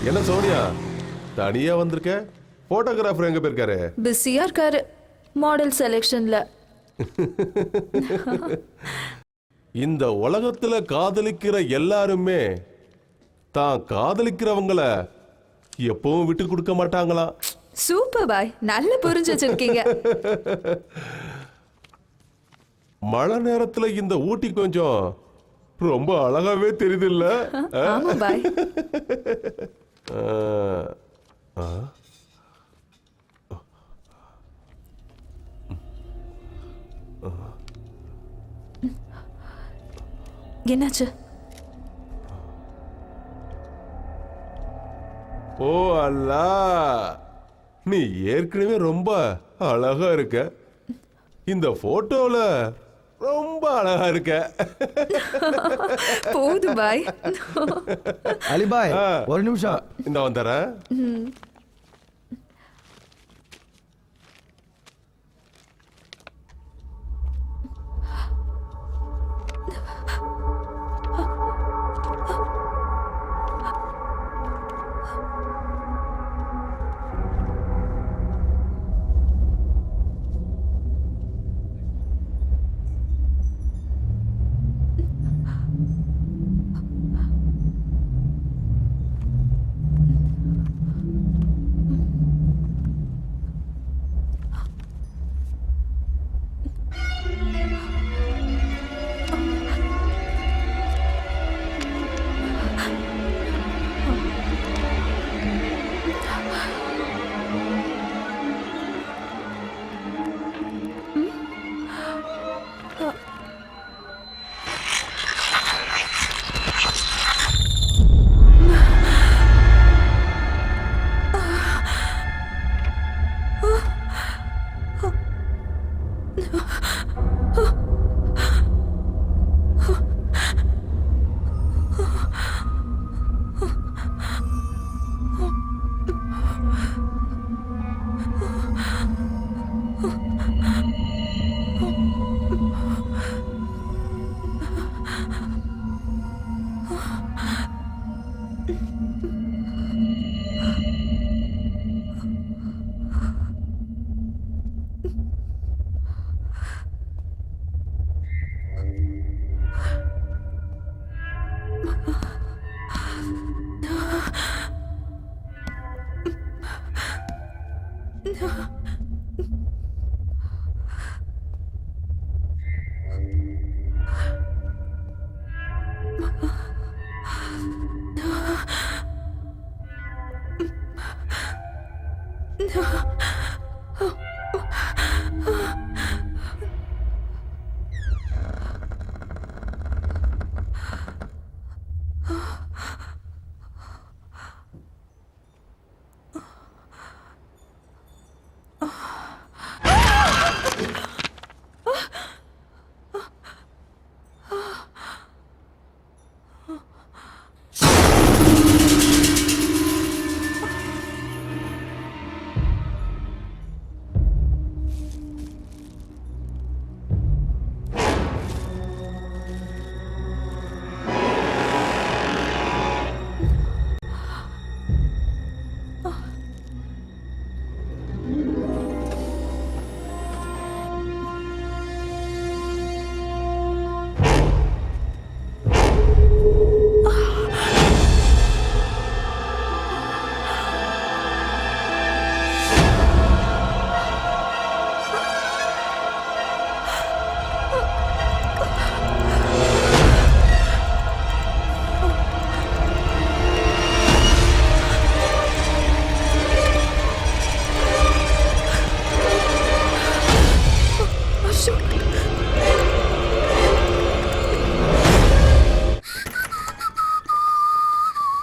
என்ன சோனியா தனியா வந்திருக்க? போட்டோகிராஃபர் எங்க போயிருக்காரு? பிஸியா இருக்காரு மாடல் செலெக்ஷன்ல. இந்த உலகத்துல காதலிக்கிற எல்லாருமே தான் காதலிக்கிறவங்கள எப்பவும் விட்டு கொடுக்க மாட்டாங்களா? சூப்பர் பாய், நல்ல புரிஞ்சு வச்சிருக்கீங்க. மழை நேரத்துல இந்த ஊட்டி கொஞ்சம் ரொம்ப அழகாவே தெரியுது இல்ல? ஆமா பாய். என்னாச்சு? ஓ அல்லா, நீ ஏற்கனவே ரொம்ப அழகா இருக்க. இந்த போட்டோல ரொம்ப அழகா இருக்க. போது பாய். அலிபாய் ஒரு நிமிஷம் இந்த வந்துறேன்.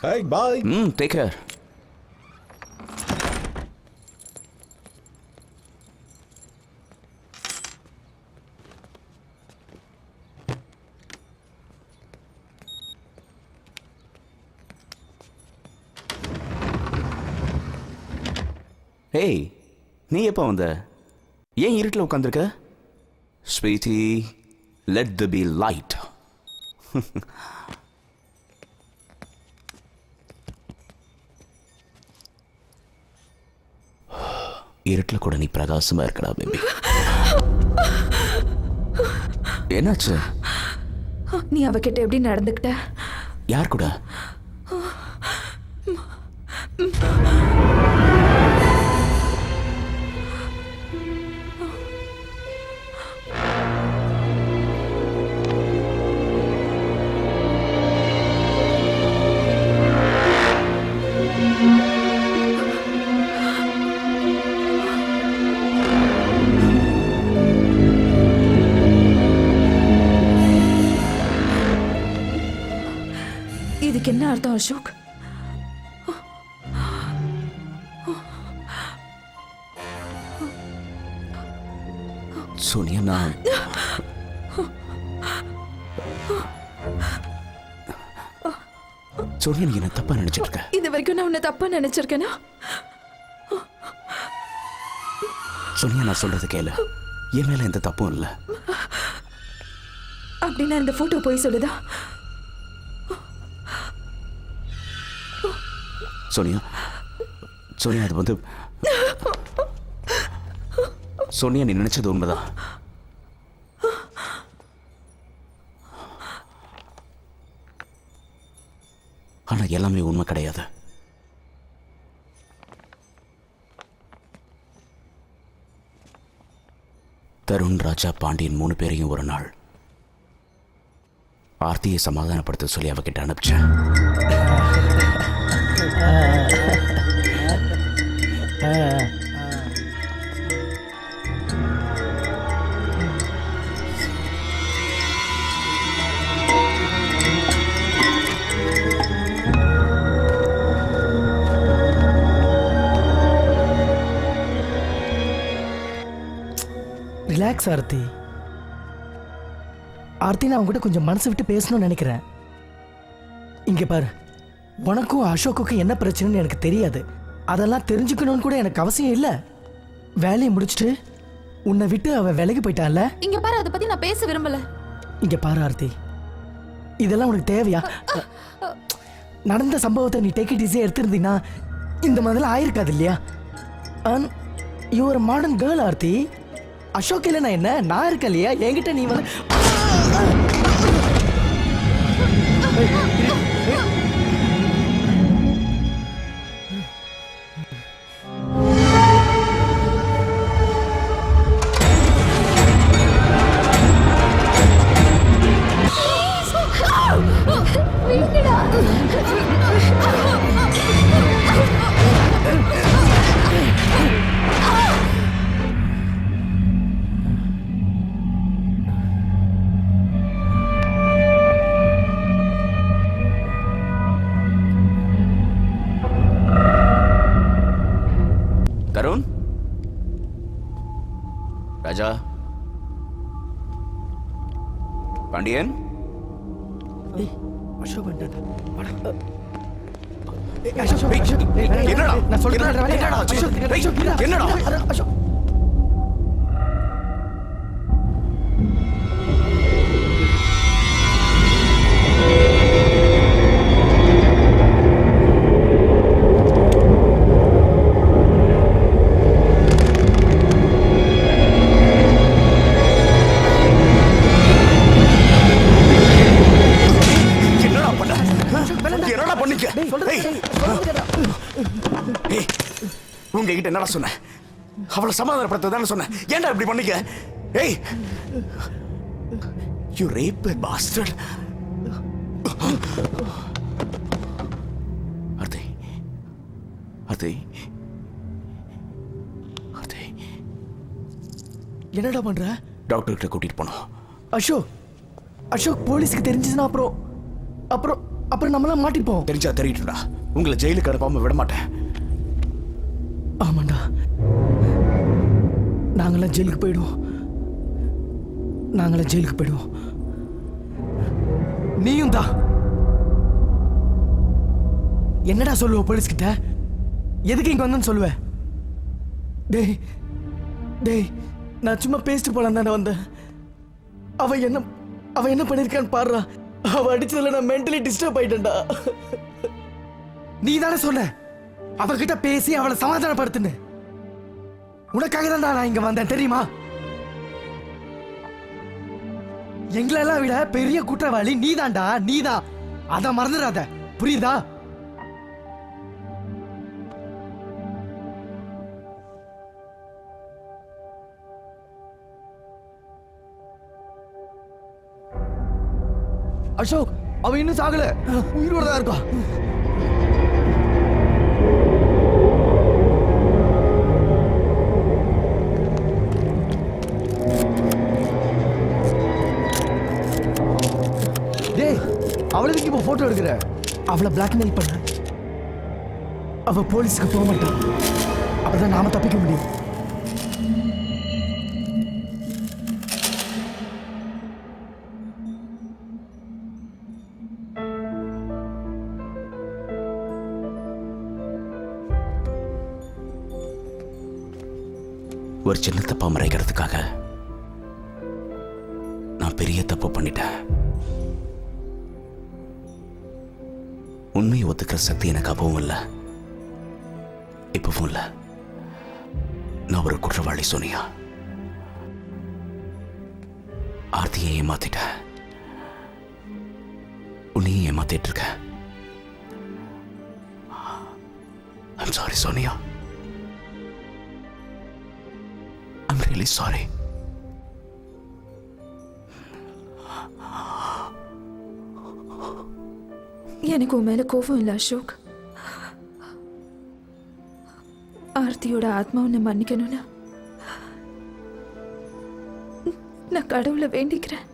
Hey, bye. Take care. Hey, நீ எப்போ வந்த? ஏன் இருட்டில் உட்காந்துருக்க? Sweetie, let the be light. இருட்டில் கூட நீ பிரகாசமா இருக்கடா பேபி. என்னாச்சு? நீ அவகிட்ட எப்படி நடந்துக்கிட்ட? யார் கூட? இதுக்கு என்ன அர்த்தம் அசோக்? சோனியா, நான் சோனியா, நீ என்ன தப்பா நினைச்சிட்டு இருக்க? இது வரைக்கும் நான் உன்னை தப்பா நினைச்சிருக்கேனா? சோனியா, நான் சொல்றது கேளு. என் மேல எந்த தப்பும் இல்லை. அப்படின்னா இந்த போட்டோ போய் சொல்லுதா? சோனியா, சோனியா, அது வந்து சோனியா, நீ நினைச்சது உண்மைதான். ஆனா எல்லாமே உண்மை கிடையாது. தருண், ராஜா, பாண்டியன் 3 பேரையும் ஒரு நாள் ஆர்த்தியை சமாதானப்படுத்த சொல்லி அவகிட்ட அனுப்பிச்சேன். ரிலாக்ஸ் ஆர்த்தி. ஆர்த்தி, நான் உங்ககிட்ட கொஞ்சம் மனசு விட்டு பேசணும்னு நினைக்கிறேன். இங்கே பாரு, உனக்கும் அசோக்குக்கும் என்ன பிரச்சனைன்னு எனக்கு தெரியாது. அதெல்லாம் தெரிஞ்சுக்கணும்னு கூட எனக்கு அவசியம் இல்லை. வேலையை முடிச்சுட்டு உன்னை விட்டு அவன் விலகி போயிட்டான்ல. இங்க பாரு, அதை பத்தி நான் பேச விரும்பல. இங்கே பாரு ஆர்த்தி, இதெல்லாம் உனக்கு தேவையா? நடந்த சம்பவத்தை நீ டேக் இட் ஈஸியாக எடுத்திருந்தீங்கன்னா இந்த மாதிரிலாம் ஆயிருக்காது இல்லையா? You are modern girl Aarthi. Ashok இல்லை நான் என்ன, நான் இருக்கேன் இல்லையா? என்கிட்ட நீ வந்து ராஜா பாண்டியன் அசோக் வந்துட்டான். என்னடா? நான் சொல்றேன் என்னடா? என்னடா? அசோக் என்னடா பண்ணிக்க? உங்ககிட்ட என்னடா சொன்னேன்? அவளை சமாதானப்படுத்த தானே சொன்னேன். ஏன்டா இப்படி பண்ணிக்க? ஏய், you rape a bastard. Aarthi, Aarthi, Aarthi, என்னடா பண்ற? டாக்டர் கிட்ட கூட்டிட்டு போனோம். அசோக் அசோக் போலீஸ்க்கு தெரிஞ்சுச்சுன்னா அப்புறம் அப்புறம் அப்புறம் நம்மளாம் மாட்டிப்போம். தெரிஞ்சா தெரியட்டும்டா. உங்களை ஜெயிலுக்கு அனுப்பாம விட மாட்டேன். ஆமாண்டா, நாங்களாம் ஜெயிலுக்கு போயிடுவோம். நாங்களாம் ஜெயிலுக்கு போயிடுவோம். நீயும் தான். என்னடா சொல்லுவ போலீஸ் கிட்ட? எதுக்கு இங்க வந்தேன்னு சொல்லுவ? டேய் டேய், நான் சும்மா பேசிட்டு போலாம் தானே வந்தேன். அவ என்ன பண்ணிருக்கான்னு பாடுறா. அவ அடிச்சதுல நான் மென்டலி டிஸ்டர்ப் ஆயிட்டேன்டா. நீ தானே சொன்ன அவகிட்ட பேசி அவளை சமாதானப்படுத்துன்னு. உனக்காக தான் நான் இங்க வந்தேன் தெரியுமா? எங்களெல்லாம் விட பெரிய குற்றவாளி நீதான்டா, நீதான். அத மறந்துடாத, புரியுதா? அசோக், அவன் இன்னும் சாகல, உயிரோட தான் இருக்கா. டேய், அவளுக்கு இப்போ போட்டோ எடுக்கிற? அவளை பிளாக்மெயில் பண்ண. அவ போலீஸ்க்கு போக மாட்டான். அப்பதான் நாம தப்பிக்க முடியும். ஒரு சின்ன தப்பா மறைக்கிறதுக்காக நான் பெரிய தப்பு பண்ணிட்டேன். உண்மையை ஒத்துக்கிற சக்தி எனக்கு அப்பவும் இல்லை, இப்பவும் இல்லை. நான் ஒரு குற்றவாளி சோனியா. ஆர்த்தியை ஏமாத்திட்டேன், உன்னையும் ஏமாத்திட்டு இருக்க. I'm sorry Sonia. I'm really sorry. எனக்கு உன் மேல கோபம் இல்லை அசோக். ஆர்த்தியோட ஆத்மா உன்னை மன்னிக்கணும்னா நான் கடவுளை வேண்டிக்கிறேன்.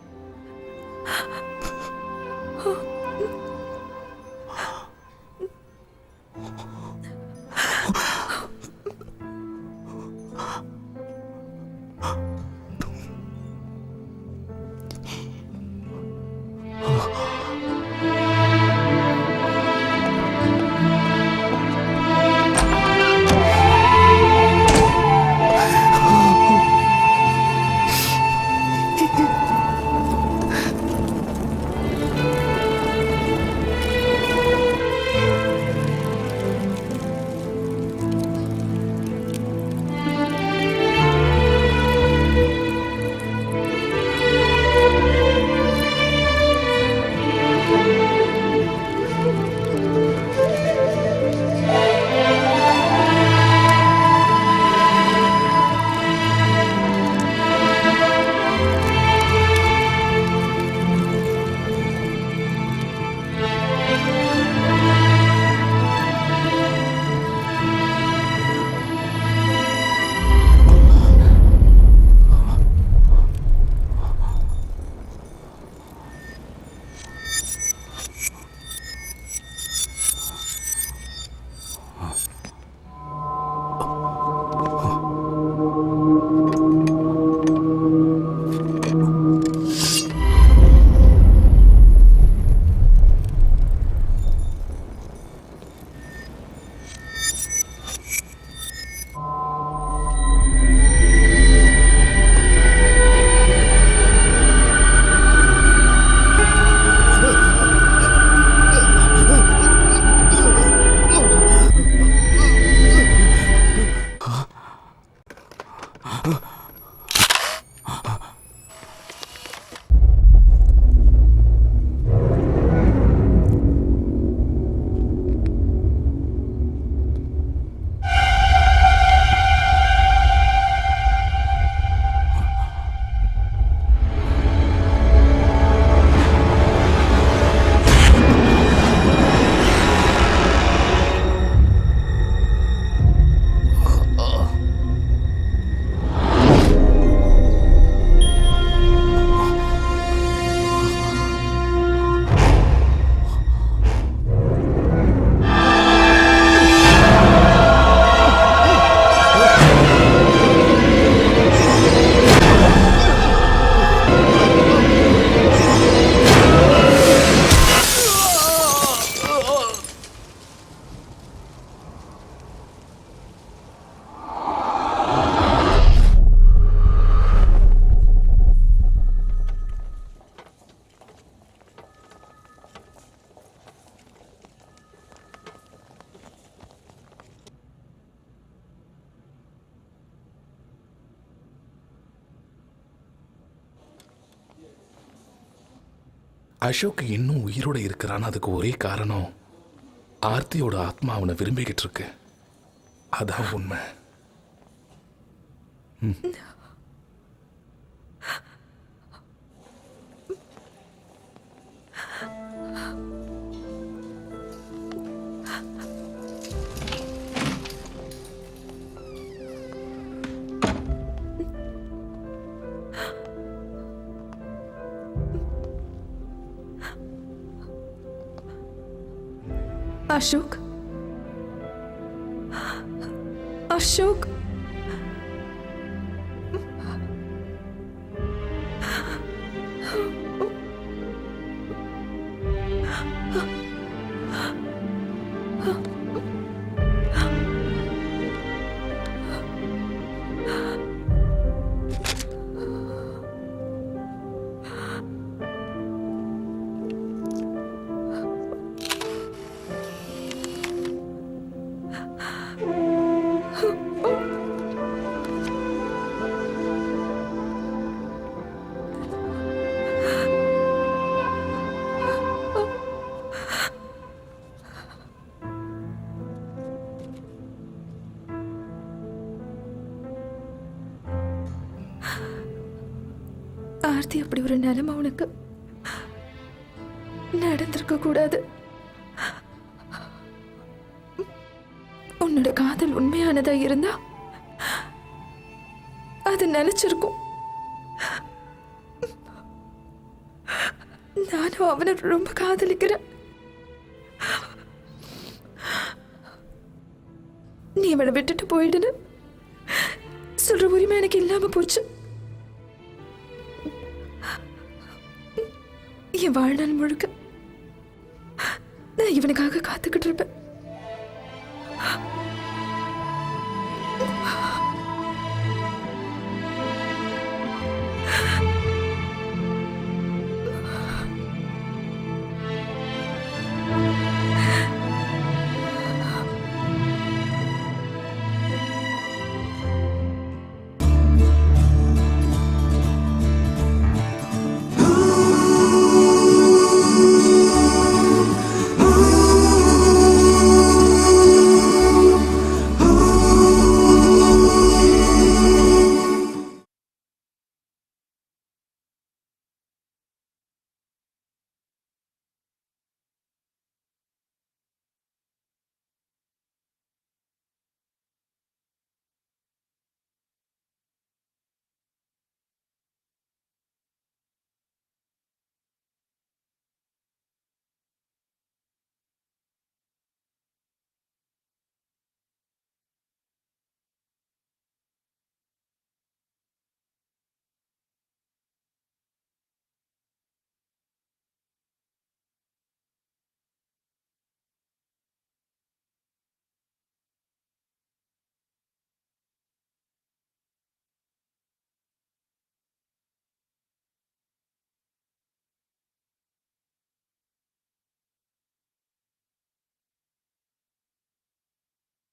அசோக் இன்னும் உயிரோட இருக்கிறான்னு அதுக்கு ஒரே காரணம் ஆர்த்தியோட ஆத்மா அவனை விரும்பிக்கிட்டு இருக்கு. அதான் உண்மை. அசோக், அசோக், ஆர்த்தி அப்படி ஒரு நிலைமை உனக்கு நடந்திருக்க கூடாது. உன்னோட காதல் உண்மையானதா இருந்தா அது நினைச்சிருக்கும். நானும் அவனை ரொம்ப காதலிக்கிறேன். நீ அவனை விட்டுட்டு போயிடுன்னு சொல்ற உரிமை எனக்கு இல்லாம போச்சு. என் வாழ்நாள் முழுக்க நான் இவனுக்காக காத்துக்கிட்டு இருப்பேன்.